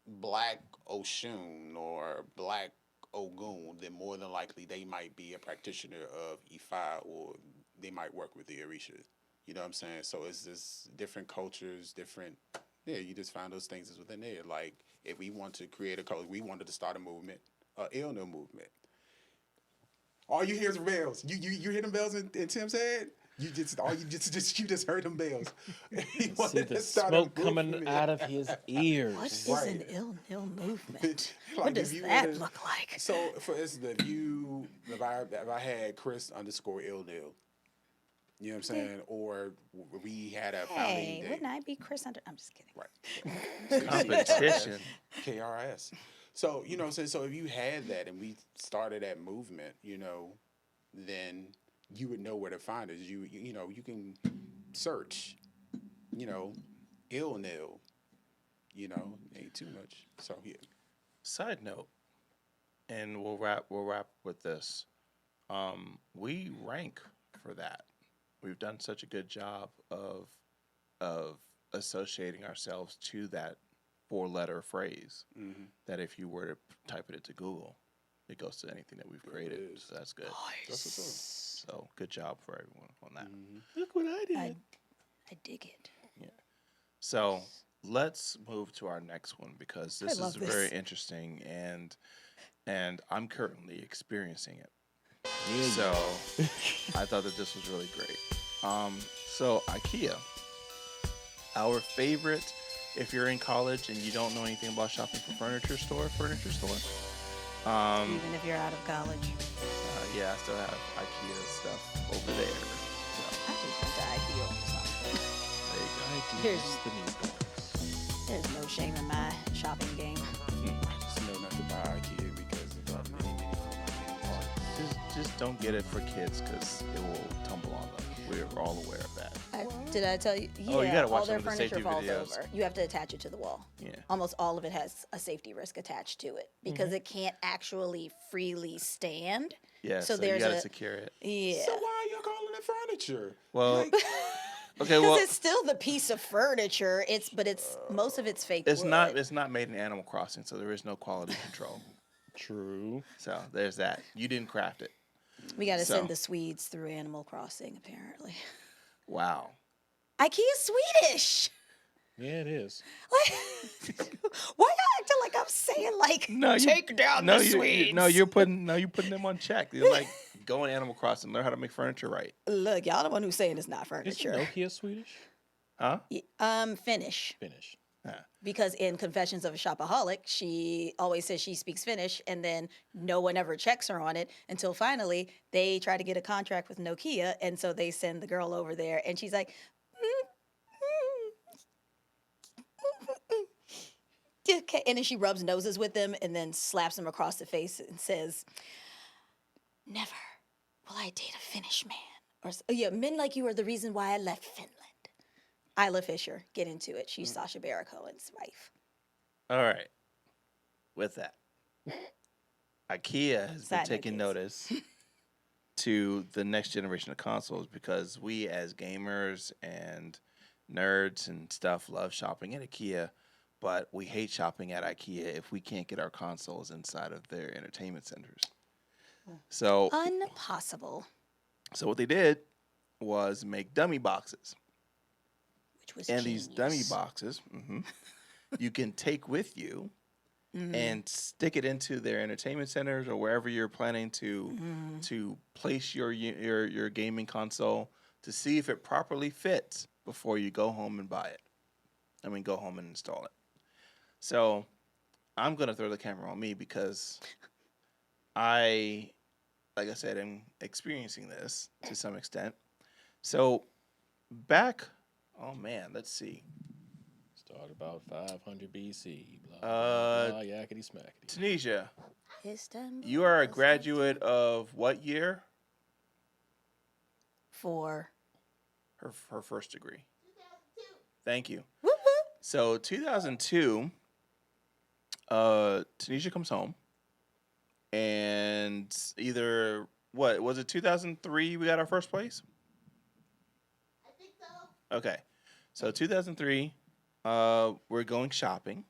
Black Oshun or Black Ogun, then more than likely they might be a practitioner of Ifa, or they might work with the Orisha. You know what I'm saying? So it's just different cultures, you just find those things is within there. Like if we want to create a culture, we wanted to start a movement, ILNL movement. All you hear is bells. You hear them bells in Tim's head? You just heard them bells. He See wanted the to start a smoke coming movement. out of his ears. What is Right. an ill movement? Like, What does if you that wanna- look like? So, for instance, if I had Chris _ ILNL, you know what I'm saying, or we had a Hey, founding day, wouldn't I be Chris Under? I'm just kidding. right? Competition. KRS. So you know what I'm saying. So if you had that and we started that movement, then you would know where to find us. You can search, ILNL. Ain't too much. So yeah. Side note, and we'll wrap with this. We rank for that. We've done such a good job of associating ourselves to that 4-letter phrase that if you were to type it into Google, it goes to anything that we've created. is. So that's good. That's what's up. So good job for everyone on that. Look what I did. I dig it. So let's move to our next one because this love is very this. interesting and I'm currently experiencing it. Yeah, So I thought that this was really great. So IKEA Our favorite, if you're in college and you don't know anything about shopping for furniture store. Even if you're out of college. Yeah, I still have IKEA stuff over there. So I just went to IKEA or something. there you go. Here's The meatballs. There's no shame in my shopping game. I just know not to buy IKEA because of many parts. Just don't get it for kids because it will tumble on them. We're all aware of that. Did I tell you? Yeah, Oh, you gotta watch all their some of the furniture safety falls videos. over. You have to attach it to the wall. Yeah. Almost all of it has a safety risk attached to it because it can't actually freely stand. Yeah, So so you there's gotta a- secure it. Yeah. So why are you calling it furniture? Well, Like, okay, Because well, it's still the piece of furniture. It's most of it's fake it's wood. not made in Animal Crossing, so there is no quality control. True. So there's that. You didn't craft it. We got to So- send the Swedes through Animal Crossing, apparently. Wow. IKEA's Swedish. Yeah, it is. Like, why y'all acting like I'm saying take down the Swedes? you're putting them on check. You're like go in Animal Crossing, learn how to make furniture right. Look, y'all the one who's saying it's not Is furniture. Nokia Swedish? Huh? Finnish. Finnish. Because in Confessions of a Shopaholic, she always says she speaks Finnish, and then no one ever checks her on it until finally they try to get a contract with Nokia, and so they send the girl over there, and she's like, okay, and then she rubs noses with them, and then slaps him across the face and says, "Never will I date a Finnish man." Or yeah, men like you are the reason why I left Finland. Isla Fisher, get into it. She's Sacha Baron Cohen's wife. All right. With that, IKEA has been Side note, taking kids. notice to the next generation of consoles because we as gamers and nerds and stuff love shopping at IKEA, but we hate shopping at IKEA if we can't get our consoles inside of their entertainment centers. So, Impossible. so what they did was make dummy boxes. Which was And these dummy genius. boxes, you can take with you and stick it into their entertainment centers or wherever you're planning to place your gaming console to see if it properly fits before you go home and buy it. I mean, go home and install it. So I'm gonna throw the camera on me because like I said, I'm experiencing this to some extent. So oh man, let's see. Start about 500 BC. Blah, Uh, blah, blah, yakety smackety. Tunisia, Istanbul, you are a Istanbul. graduate of what year? For Her first degree. 2002. Thank you. whoop, whoop. So 2002, Tunisia comes home, and either what was it? 2003 we got our first place. I think so. Okay, so 2003, we're going shopping,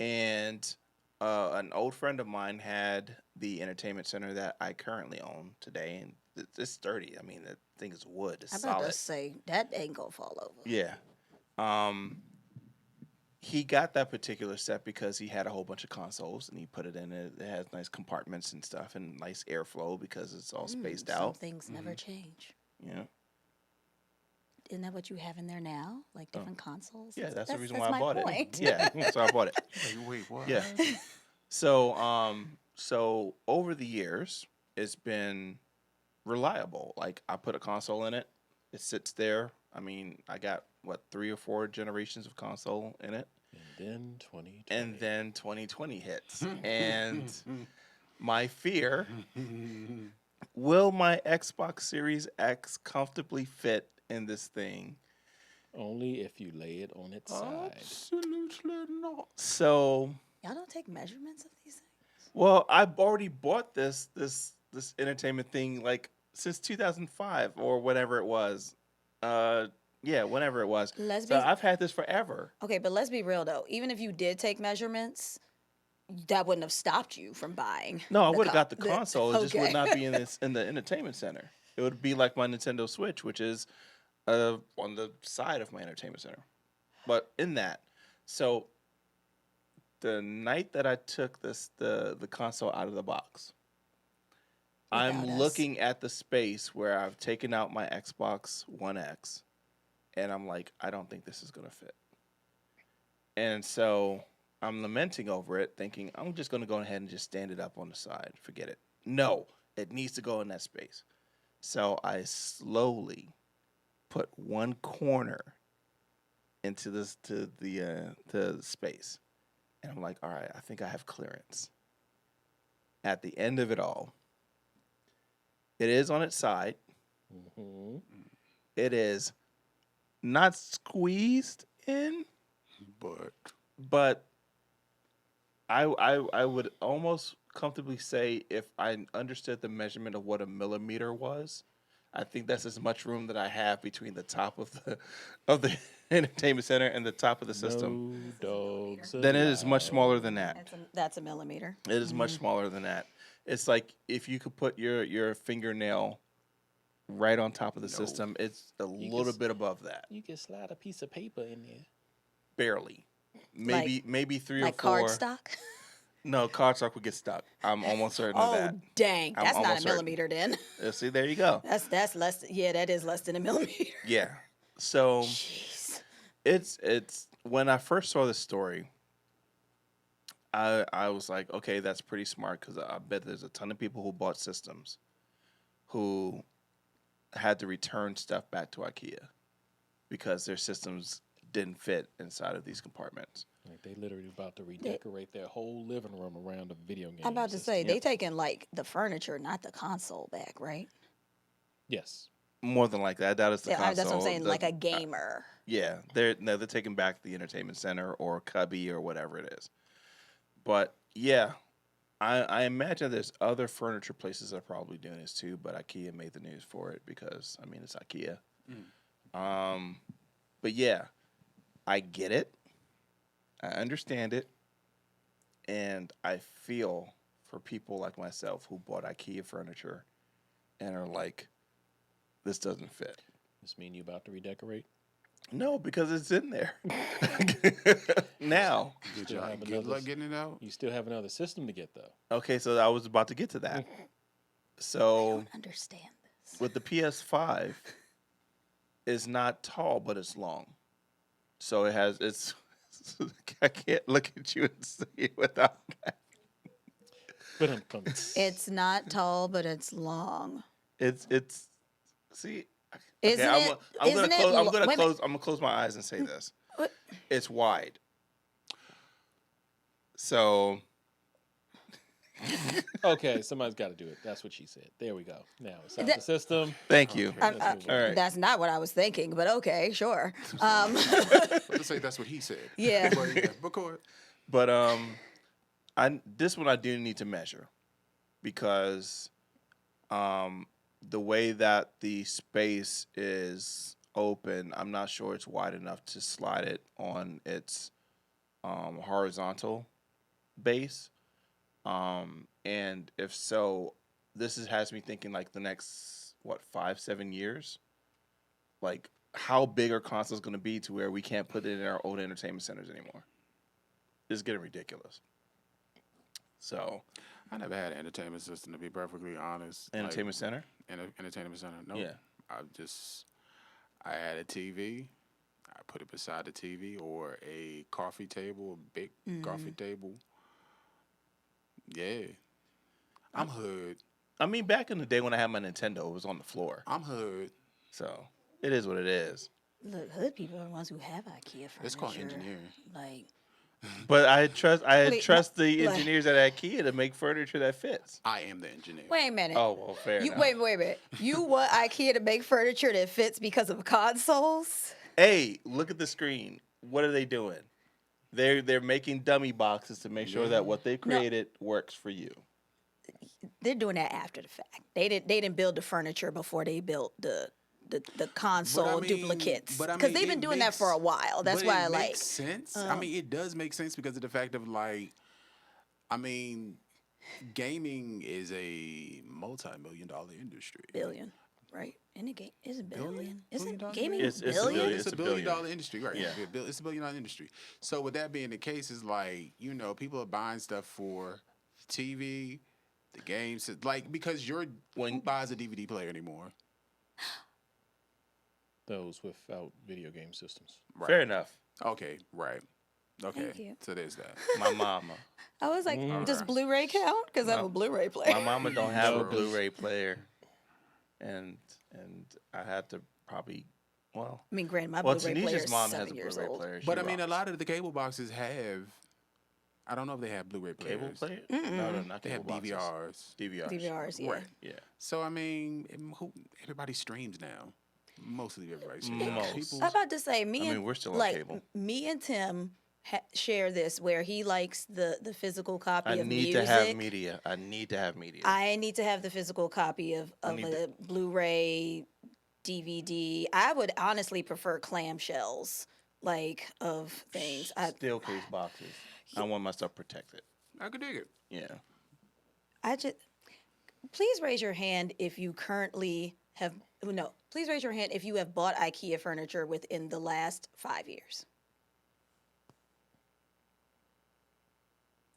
and an old friend of mine had the entertainment center that I currently own today, and it's sturdy. I mean, the thing is wood. It's I'm about solid. to say that ain't gonna fall over. Yeah. He got that particular set because he had a whole bunch of consoles and he put it in it. It has nice compartments and stuff and nice airflow because it's all spaced Some out. things never change. Yeah. Isn't that what you have in there now? Like different consoles? Yeah, that's the reason why I my bought point. it. Yeah, that's why I bought it. wait, what? Yeah. So, so over the years, it's been reliable. Like I put a console in it, it sits there. I mean, I got 3 or 4 generations of console in it. And then 2020. And then 2020 hits. And my fear, will my Xbox Series X comfortably fit in this thing? Only if you lay it on its side. Absolutely not. So, Y'all don't take measurements of these things? well, I've already bought this entertainment thing like since 2005 or whatever it was. Yeah, whenever it was. Let's So be- I've had this forever. Okay, but let's be real though. Even if you did take measurements, that wouldn't have stopped you from buying. No, I the would have got the the- console. It just would okay. not be in the entertainment center. It would be like my Nintendo Switch, which is on the side of my entertainment center. But in that, so the night that I took the console out of the box, I'm Without us. looking at the space where I've taken out my Xbox One X, and I'm like, I don't think this is gonna fit. And so I'm lamenting over it, thinking I'm just gonna go ahead and just stand it up on the side. Forget it. No, it needs to go in that space. So I slowly put one corner into this to the space, and I'm like, all right, I think I have clearance. At the end of it all, it is on its side. Mm-hmm. It is not squeezed in, But but I would almost comfortably say if I understood the measurement of what a millimeter was, I think that's as much room that I have between the top of the entertainment center and the top of the system. No dogs Then it is much smaller allowed. than that. That's a millimeter. It is much smaller than that. It's like if you could put your fingernail right on top of the No. system, it's a You little can bit above that. You can slide a piece of paper in there. Barely. Maybe three Like or four. cardstock. No, cardstock would get stuck. I'm almost certain of Oh that. dang, I'm that's not a almost certain. millimeter then. See, there you go. That's less. Yeah, that is less than a millimeter. Yeah. So Jeez. it's when I first saw this story, I was like, okay, that's pretty smart because I bet there's a ton of people who bought systems who had to return stuff back to IKEA because their systems didn't fit inside of these compartments. Like they literally about to redecorate their whole living room around a video game. I'm about to system. say they taking like the furniture, not the console back, right? Yes. More than likely, I doubt it's the Yeah, console. that's what I'm saying. The- Like a gamer. Yeah, they're taking back the entertainment center or cubby or whatever it is. But yeah, I imagine there's other furniture places that are probably doing this too. But IKEA made the news for it because I mean it's IKEA. But yeah, I get it. I understand it, and I feel for people like myself who bought IKEA furniture and are like, this doesn't fit. This mean you about to redecorate? No, because it's in there. Now. good Still job. have Good another luck getting it out. You still have another system to get though. Okay, so I was about to get to that. I So don't understand this. with the PS5, it's not tall, but it's long. So it's I can't look at you and see it without that. But It's not tall, but it's long. It's see. Isn't Okay, it? I'm isn't gonna it? close. I'm lo- gonna wait a minute. close. I'm gonna close my eyes and say this. What? It's wide. So okay, somebody's got to do it. That's what she said. There we go. Now it's out That- the system. thank you. Okay. Let's move on. All right. That's not what I was thinking, but okay, sure. Let's say that's what he said. Yeah. But go ahead. But this one I do need to measure because the way that the space is open, I'm not sure it's wide enough to slide it on its horizontal base. And if so, has me thinking like the next 5-7 years, like how big are consoles going to be to where we can't put it in our own entertainment centers anymore? It's getting ridiculous. So, I never had an entertainment system, to be perfectly honest. entertainment center. Entertainment center. No. Yeah. I had a TV. I put it beside the TV or a coffee table, a big coffee table. Yeah. I'm hood. I mean, back in the day when I had my Nintendo, it was on the floor. I'm hood. So it is what it is. Look, hood people are the ones who have IKEA furniture. It's called engineering. Like, But I trust Wait, the like- engineers at IKEA to make furniture that fits. I am the engineer. wait a minute. Oh well, fair enough. Wait a minute. You want IKEA to make furniture that fits because of consoles? Hey, look at the screen. What are they doing? They're making dummy boxes to make sure that what they created works for you. They're doing that after the fact. They didn't build the furniture before they built the console duplicates. Because they've been doing that for a while. That's why I like. Makes sense. I mean, it does make sense because of the fact of like, I mean, gaming is a multi-million-dollar industry. Billion, right? In the game, is it billion? Billion? Isn't $1 gaming It's a billion? billion. It's It's a a billion-dollar billion. industry, right? Yeah. It's a billion-dollar industry. So with that being the case, it's like, you know, people are buying stuff for TV, the games, like because who buys a DVD player anymore? those without video game systems. Right. Fair enough. Okay, right. Okay, Thank you. so there's that. My mama. I was like, does Alright. Blu-ray count? Because I have a Blu-ray player. My mama don't have No, a 'cause- Blu-ray player, and I had to probably I mean, granted, my well, Blu-ray player Tanisha's is mom 7 has a years Blu-ray old. player. She But I mean, a rocks. lot of the cable boxes have. I don't know if they have Blu-ray players. Cable player? No, not They cable have boxes. DVRs. DVRs. DVRs, yeah. Right. Yeah. So I mean, everybody streams now. Mostly everybody streams now. Most. People, I'm about to say, I mean, we're still on like cable. me and Tim share this where he likes the physical copy I of need music. to have media. I need to have media. I need to have the physical copy of need a Blu-ray, DVD. I would honestly prefer clamshells, like of things. Steel case boxes. I want my stuff protected. I could dig it. Yeah. Please raise your hand if you currently have. No, please raise your hand if you have bought IKEA furniture within the last 5 years.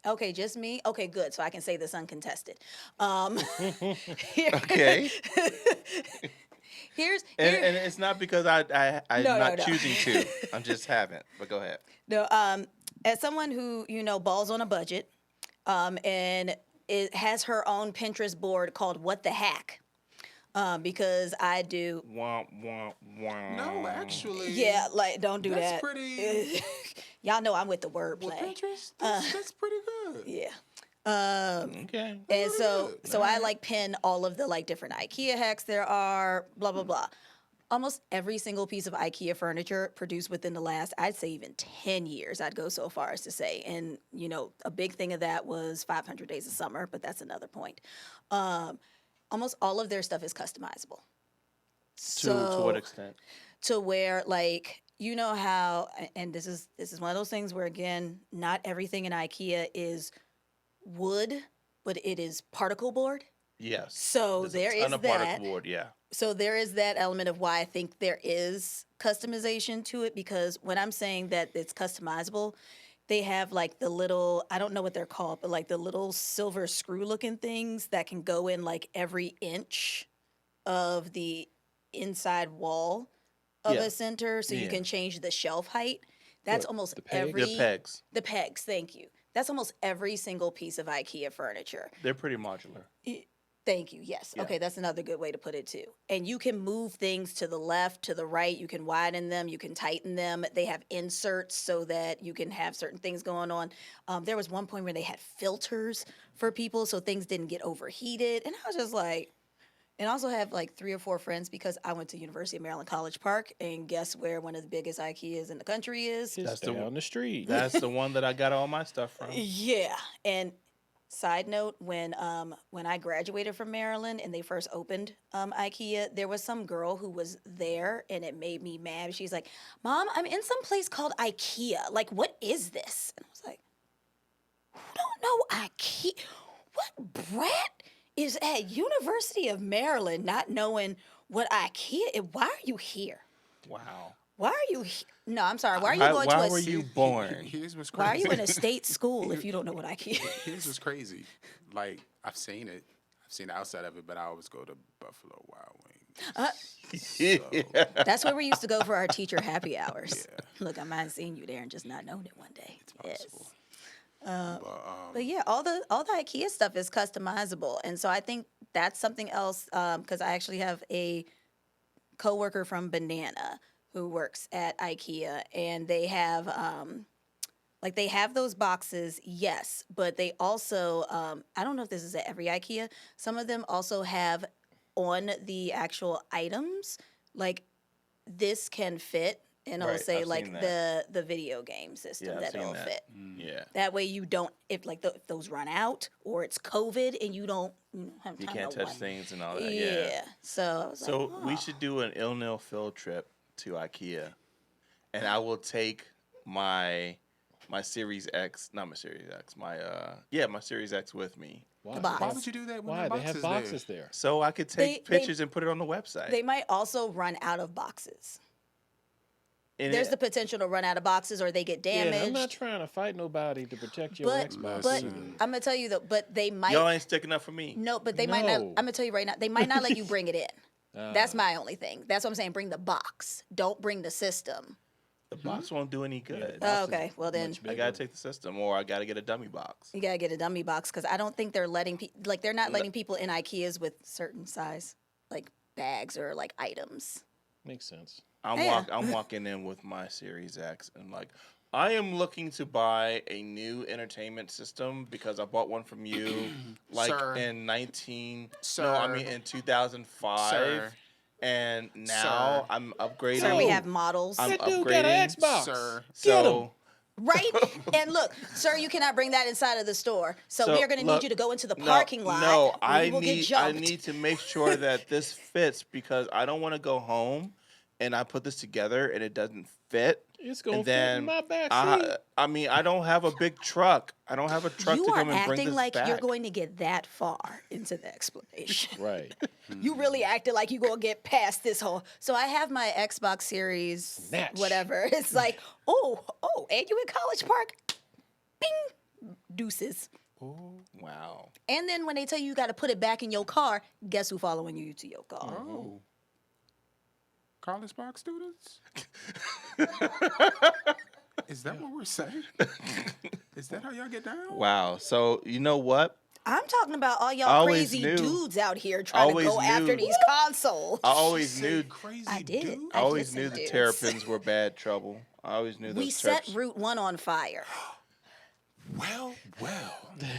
Okay, just me? Okay, good. So I can say this uncontested. Okay. Here's And it's not because I'm No, not no. choosing to. I just haven't. But go ahead. no, as someone who, balls on a budget, and it has her own Pinterest board called What the Hack. Because I do. Womp, womp, womp. No, actually. Yeah, like don't do That's that. pretty. Y'all know I'm with the wordplay. Well, Pinterest, that's pretty good. Yeah. Okay. And so good. so I like pin all of the like different IKEA hacks there are, blah blah blah. Almost every single piece of IKEA furniture produced within the last, I'd say even 10 years, I'd go so far as to say. And, a big thing of that was 500 Days of Summer, but that's another point. Almost all of their stuff is customizable. To what extent? To where, like, you know how, and this is one of those things where, again, not everything in IKEA is wood, but it is particle board. Yes. So there is On a that. particle board, yeah. So there is that element of why I think there is customization to it, because when I'm saying that it's customizable, they have like the little, I don't know what they're called, but like the little silver screw looking things that can go in like every inch of the inside wall of Yeah. a center, so you Yeah. can change the shelf height. That's What, almost the pegs? every The pegs. The pegs, thank you. That's almost every single piece of IKEA furniture. They're pretty modular. Thank you. Yes. Yeah. Okay, that's another good way to put it too. And you can move things to the left, to the right. You can widen them. You can tighten them. They have inserts so that you can have certain things going on. There was one point where they had filters for people so things didn't get overheated. And I was just like, and I also have like 3 or 4 friends because I went to University of Maryland College Park, and guess where one of the biggest IKEAs in the country is? It's That's the down the street. That's the one that I got all my stuff from. Yeah. And side note, when I graduated from Maryland and they first opened IKEA, there was some girl who was there, and it made me mad. She's like, "Mom, I'm in some place called IKEA. Like, what is this?" And I was like, "Who don't know IKEA? What brat is at University of Maryland not knowing what IKEA is? Why are you here? Wow. Why are you No, I'm sorry. Why are you going why to were a you born? Here's what's Why are crazy. you in a state school if you don't know what IKEA is? Here's what's crazy. Like, I've seen it. I've seen the outside of it, but I always go to Buffalo Wild Wings. So, That's where we used to go for our teacher happy hours. Look, I might have seen you there and just not known it one day. it's possible. But yeah, all the IKEA stuff is customizable, and so I think that's something else. Because I actually have a coworker from Banana who works at IKEA, and they have they have those boxes, yes, but they also I don't know if this is at every IKEA. Some of them also have on the actual items like this can fit, and it'll Right, say I've like seen that. the video game system Yeah, I've that seen it'll that. fit. Yeah. That way you don't, if those run out or it's COVID and you don't have You time can't to touch wipe. things and all that. Yeah. Yeah. So I was So like, we should do an ILNL field trip to IKEA, and I will take my Series X, not my Series X, my Series X with me, Why? The box. Why would you do that when Why? the They have boxes there. so I could take They- pictures and put it on the website. they might also run out of boxes. And There's it- the potential to run out of boxes or they get Yeah, damaged. I'm not trying to fight nobody to protect your but Xbox. but either. I'm gonna tell you though, but they might y'all ain't sticking up for me. no, but they might not. No. I'm gonna tell you right now, they might not let you bring it in. That's my only thing. That's what I'm saying. Bring the box. Don't bring the system. The box won't do any good. Oh, okay. Well, then much I gotta take the system, or I gotta get a dummy box. you gotta get a dummy box because I don't think they're letting they're not letting people in IKEAs with certain size like bags or like items. Makes sense. I'm walking in with my Series X and like, I am looking to buy a new entertainment system because I bought one from you like Sir. in 19 Sir. no, I mean in 2005. Sir. And now Sir. I'm upgrading. So we have models. I'm That dude got an upgrading, Xbox. Sir. So Right? And look, sir, you cannot bring that inside of the store. So we are going to need look, you to go into the parking lot. No, where I you will get need jumped. to make sure that this fits because I don't want to go home and I put this together and it doesn't fit. It's gonna And fit then in my back seat. I mean, I don't have a big truck. I don't have a truck You to are come and bring acting this like back. you're going to get that far into the explanation. Right. You really acted like you're going to get past this whole. So I have my Xbox Series, Snatch. whatever. It's like, oh, and you in College Park? Bing, deuces. Wow. And then when they tell you got to put it back in your car, guess who following you to your car? Oh. College Park students? Is that what we're saying? Is that how y'all get down? Wow. So you know what? I'm talking about all y'all Always crazy knew. dudes out here trying to go Always after knew. these consoles. I always knew. Crazy I did. dude. I always listen, knew the dudes. Terrapins were bad trouble. I always knew those We set Terps. Route 1 on fire. Well.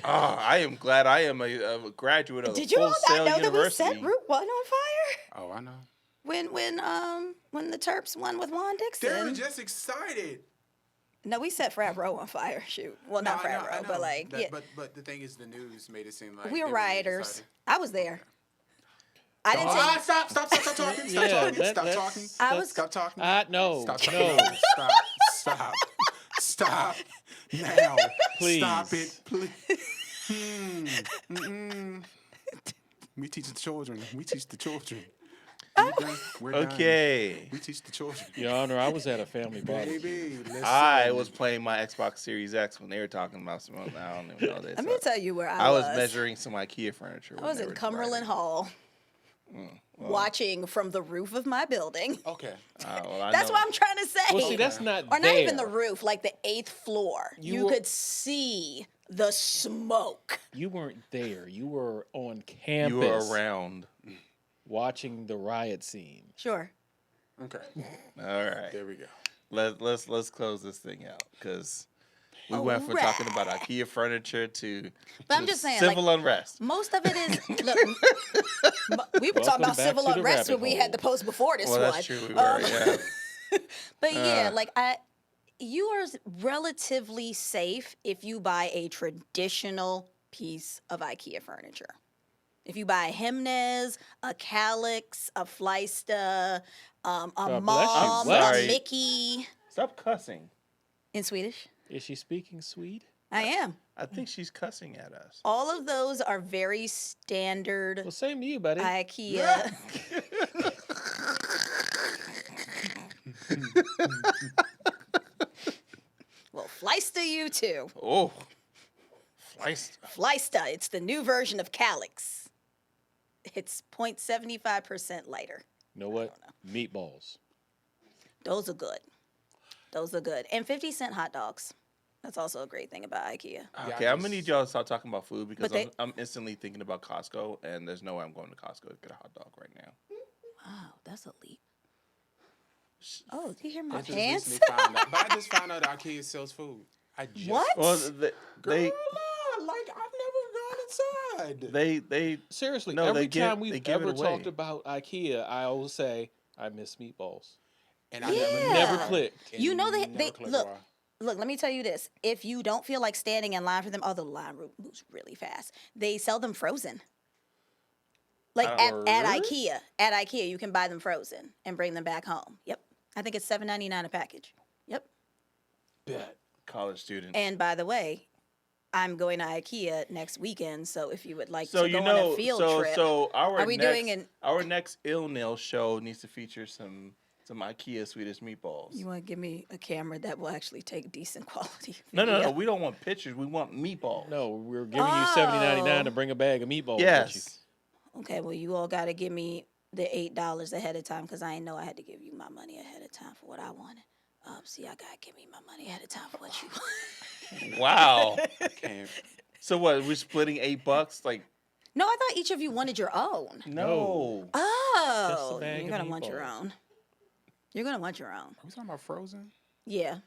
Ah, I am glad I am a graduate of Did the you all Full not Sail know that we University. set Route 1 on fire? Oh, I know. When the Terps won with Juan They were Dixon. just excited. No, we set Frat Row on fire. Shoot. Well, not No, I Frat know, I Row, know. but like, That- yeah. But the thing is, the news made it seem like We were they really rioters. excited. I was there. I didn't Ah, say. stop talking. Stop Yeah, talking. that- Stop that's- talking. I was- Stop talking. No. Stop No. talking. Stop now. Please. Stop it, please. We teach the children. We're done. Okay. We teach the children. Your Honor, I was at a family barbecue. Baby, listen. I was playing my Xbox Series X when they were talking about some. I don't even know this. Let me tell you where I I was measuring some IKEA furniture. I was in Cumberland Hall, watching from the roof of my building. Okay. That's what I'm trying to say. Well, see, that's not Or not even the there. roof, like the 8th floor. You You were- could see the smoke. You weren't there. You were on campus. You were around. watching the riot scene. Sure. Okay. All right. There we go. Let's close this thing out because we went from talking about IKEA furniture to, But I'm just saying, civil like, unrest. most of it is. Look, we were talking Welcome about back civil to the unrest when rabbit we hole. had the post before this Well, one. that's true. We were. Yeah. But yeah, like you are relatively safe if you buy a traditional piece of IKEA furniture. If you buy a Jimenez, a Calyx, a Fleista, a bless you. Mom, What? a Mickey Stop cussing. in Swedish. Is she speaking Swede? I am. I think she's cussing at us. All of those are very standard Well, same to you, buddy. IKEA. Well, Fleista you too. Oh, Fleist. Fleista, it's the new version of Calyx. It's 0.75% lighter. You know what? Meatballs. Those are good. Those are good. And 50-cent hot dogs. That's also a great thing about IKEA. Okay, I'm gonna need y'all to stop talking about food because But I'm instantly thinking about Costco, and there's no way I'm going to Costco to get a hot dog right now. Wow, that's a leap. Oh, do you hear my I just pants? recently found out, but I just found out IKEA sells food. I just What? Well, Girl, they like I've never gone inside. they Seriously, No, every they give- time they we've give it ever away. talked about IKEA, I always say, I miss meatballs. And I Yeah. Never clicked. You know they never clicked look. why. Look, let me tell you this. If you don't feel like standing in line for them, the line moves really fast. They sell them frozen. Like at Word? IKEA. At IKEA, you can buy them frozen and bring them back home. Yep. I think it's $7.99 a package. Yep. Bet. college students. And by the way, I'm going to IKEA next weekend, so if you would like So to you go know, on a field so trip. so our Are we next, doing an- our next ILNL show needs to feature some IKEA Swedish meatballs. You want to give me a camera that will actually take decent quality No, video? we don't want pictures. We want meatballs. No, we're giving you $70.99 to bring a bag of meatballs with you. Yes. Okay, well, you all got to give me the $8 ahead of time because I didn't know I had to give you my money ahead of time for what I wanted. See, I gotta give me my money ahead of time for what you want. Wow. I can't. So what? We're splitting $8? Like, No, I thought each of you wanted your own. no. Oh, bag you're of gonna want your meatballs. own. You're gonna want your own. Are we talking about Frozen? Yeah.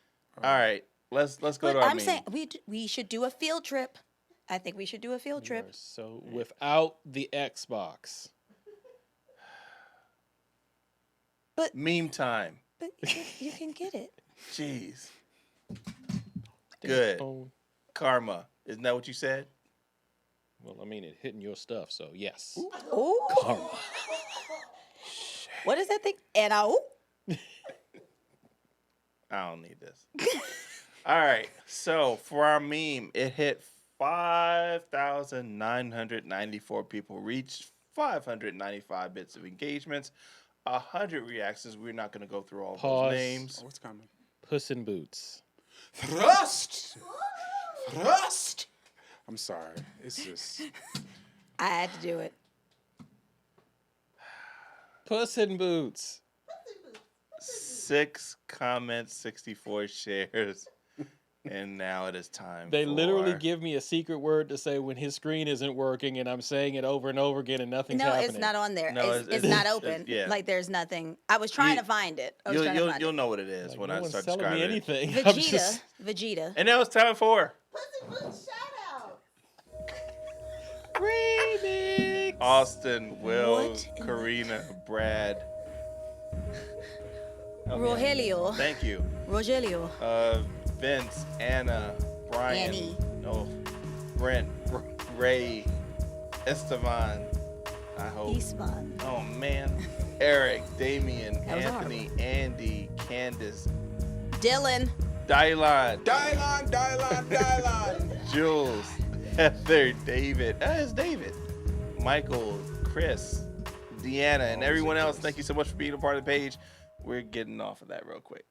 All right. Let's go But to our I'm meme. saying we should do a field trip. I think we should do a field trip. So without the Xbox, Meme time. But you can get it. Jeez. Good. phone. Karma. Isn't that what you said? Well, I mean, it hitting your stuff, so yes. Ooh. Karma. What is that thing? And I. I don't need this. All right. So for our meme, it hit 5,994 people reached, 595 bits of engagements, 100 reactions. We're not going to go through all Pause. those names. Oh, what's coming? Puss in Boots. Thrust! Thrust! I'm sorry. It's just. I had to do it. Puss in Boots. 6 comments, 64 shares. And now it is time They for... literally give me a secret word to say when his screen isn't working, and I'm saying it over and over again, and nothing's No, happening. it's not on there. No, it's not open. yeah. Like there's nothing. I was trying You- to find it. I was trying to find You'll it. know what it is Like, when no I one's start telling me describing it. anything. I'm Vegeta. just- Vegeta. And now it's time for Remix. Austin, Will, What in the- Karina, Brad. Okay. Rogelio. Thank you. Rogelio. Vince, Anna, Brian, Annie. no, Brent, Ray, Esteban. I hope. Eastman. Oh man, Eric, Damien, That was Anthony, Andy, Candace, Dylan. Dylan, Dylan. Jules, Heather, David. It's David. Michael, Chris, Deanna, and Oh, everyone else. Chris. Thank you so much for being a part of the page. We're getting off of that real quick.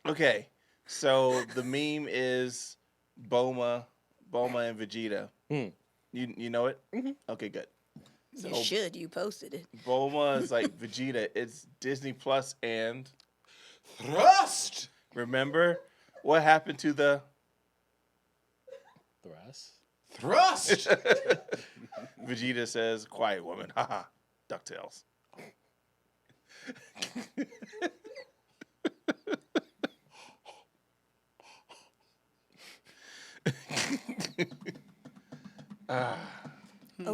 Okay, so the meme is Boma and Vegeta. Hmm. You know it? Mm-hmm. Okay, good. So You should. You posted it. Boma is like Vegeta. It's Disney Plus, and Thrust! remember what happened to the Thrust. Thrust! Vegeta says, "Quiet woman." Haha. DuckTales. Oh,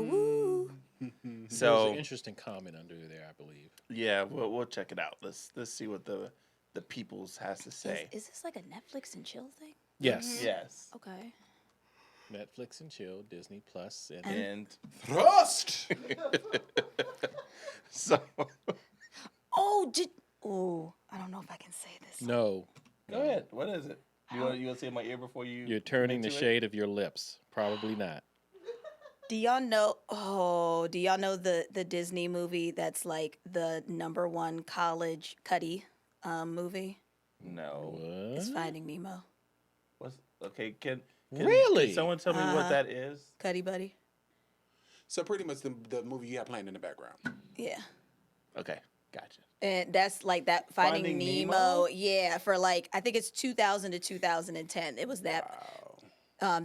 woo. There was So an interesting comment under there, I believe. yeah, we'll check it out. Let's see what the peoples has to say. Is this like a Netflix and chill thing? Yes. Yes. Okay. Netflix and chill, Disney Plus, and And Thrust! so Oh, I don't know if I can say this. no, go ahead. What is it? You want to say in my ear before you? you're turning the into it? shade of your lips. Probably not. Do y'all know? Oh, do y'all know the Disney movie that's like the #1 college Cuddy movie? No. It's What? Finding Nemo. What's okay? Can Really? someone tell me what Uh-huh. that is? Cuddy Buddy. So pretty much the movie you have playing in the background. Yeah. Okay, gotcha. And that's like that Finding, Finding Nemo. Nemo? Yeah, for like I think it's 2000 to 2010. It was that. Wow.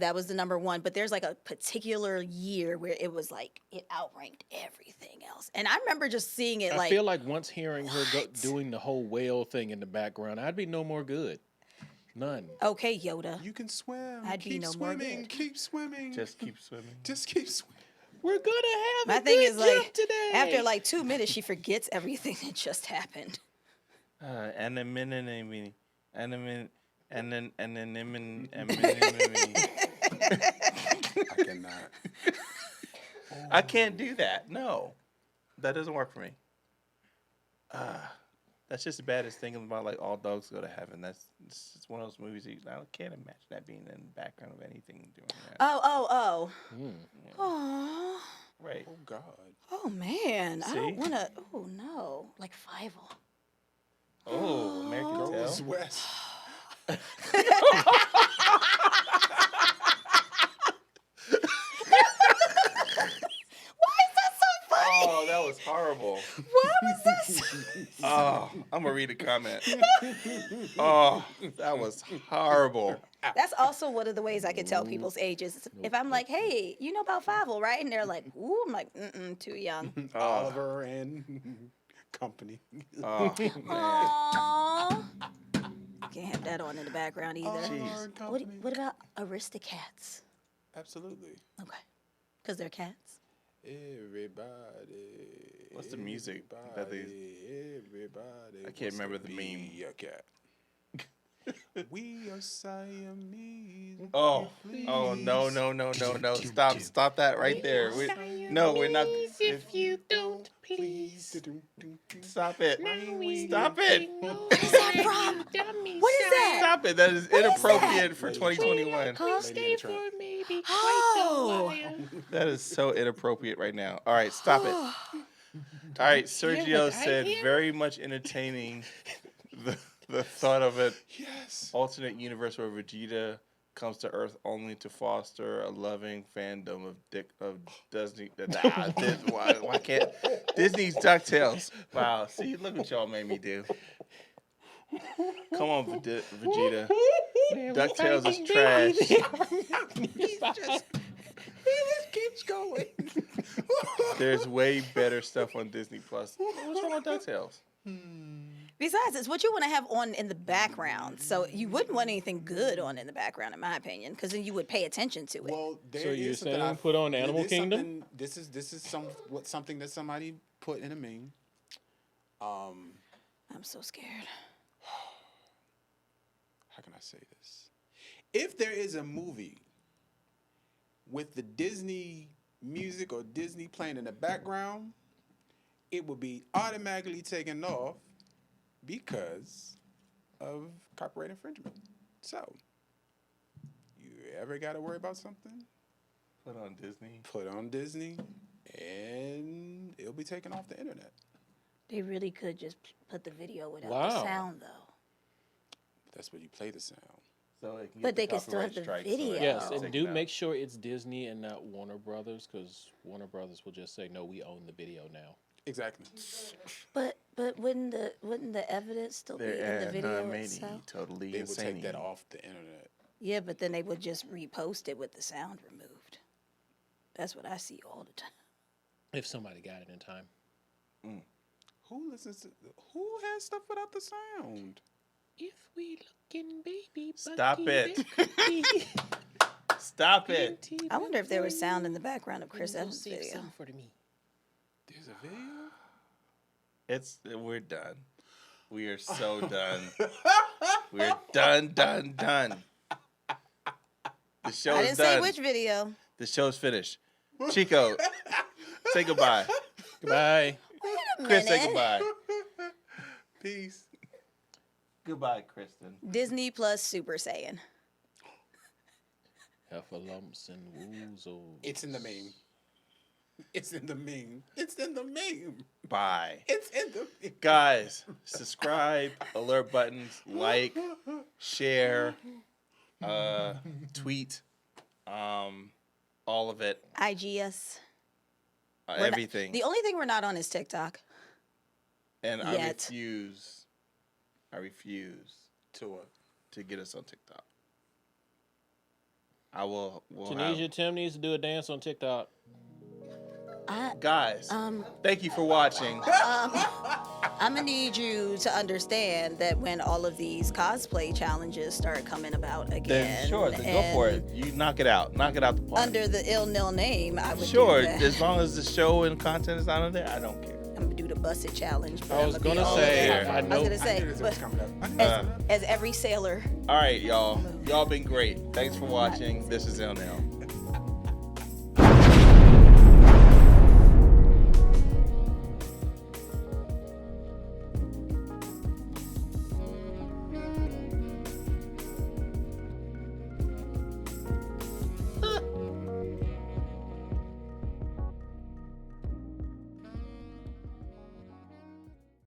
That was the #1, but there's like a particular year where it was like it outranked everything else. And I remember just seeing it I like feel like once hearing her what? doing the whole whale thing in the background, I'd be no more good. None. okay, Yoda. You can swim. I'd be keep no more swimming. good. Keep swimming. Just keep swimming. Just keep swimming. We're gonna have My a thing good is like trip today. after like 2 minutes she forgets everything that just happened. And a minute, and a minute, and then I cannot. I can't do that. No, that doesn't work for me. That's just the baddest thing about like All Dogs Go to Heaven. It's just one of those movies that I can't imagine that being in the background of anything doing that. Oh. Mm. Oh. Right. Oh God. Oh man. I See? don't wanna oh no. Like Fievel. Oh, American Goes Tail. west. Why is that so funny? Oh, that was horrible. What was this? Oh, I'm gonna read a comment. Oh, that was horrible. That's also one of the ways I can tell people's ages. If I'm like, hey, you know about Fievel, right? And they're like, ooh, I'm like, too young. Oliver and company. Oh man. Aww. Can't have that on in the background either. Oliver Jeez. and What, company. what about Aristocats? Absolutely. Okay. Because they're cats. Everybody. What's the music that they- Everybody. I can't wants remember to the be meme. a cat. We are Siamese. Oh, oh no. Stop that right there. No, we're not. If you don't, please. Stop it. Stop it. What is that from? What is that? Stop it. That is inappropriate for 2021. Huh? Stay for maybe Oh. quite a while. That is so inappropriate right now. All right, stop it. All right, Sergio what I said hear? very much entertaining the thought of an Yes. alternate universe where Vegeta comes to Earth only to foster a loving fandom of Disney. Why can't Disney's DuckTales? Wow, see, look what y'all made me do. Come on, Vegeta. DuckTales is trash. He just keeps going. There's way better stuff on Disney Plus. What's wrong with DuckTales? Besides, it's what you want to have on in the background. So you wouldn't want anything good on in the background, in my opinion, because then you would pay attention to it. Well, there So you're is something saying put on Animal there's Kingdom? something- This is something that somebody put in a meme. I'm so scared. How can I say this? If there is a movie with the Disney music or Disney playing in the background, it will be automatically taken off because of copyright infringement. So, you ever got to worry about something? Put on Disney. Put on Disney, and it'll be taken off the internet. They really could just put the video without the Wow. sound, though. That's where you play the sound. So it can But get the they can still have copyright the strike, video. it Yes, gets and taken do out. make sure it's Disney and not Warner Brothers, because Warner Brothers will just say, no, we own the video now. Exactly. But wouldn't the evidence still be in the video itself? Totally They would insane. take that off the internet. Yeah, but then they would just repost it with the sound removed. That's what I see all the time. If somebody got it in time. Who listens to? Who has stuff without the sound? If we looking, baby, Stop it. Stop it. I wonder if there was sound in the background of Chris Evans' video. For me. There's a video. We're done. We are so done. We're done. The show I is didn't done. say which video. The show's finished. Chico, say goodbye. Goodbye. Chris, say Minute. goodbye. Peace. Goodbye, Kristen. Disney Plus Super Saiyan. Heffalumps and woozles. It's in the meme. It's in the meme. It's in the meme. Bye. It's in the meme. Guys, subscribe, alert buttons, like, share, tweet, all of it, IGS. We're not- everything. The only thing we're not on is TikTok. And I yet. refuse To what? to get us on TikTok. We'll Tunisia have, Tim needs to do a dance on TikTok. guys, thank you for watching. I'm gonna need you to understand that when all of these cosplay challenges start coming about again, Then sure, then go for it. You knock it out. Knock it out the park. Under the ILNL name, I would Sure, do that. as long as the show and content is not on there, I don't care. I'm gonna do the busted challenge. But I was I'm gonna be gonna all say, over. I I was know- gonna I say, knew this but was coming up. as every sailor. All right, y'all. Y'all been great. Thanks for watching. This is ILNL.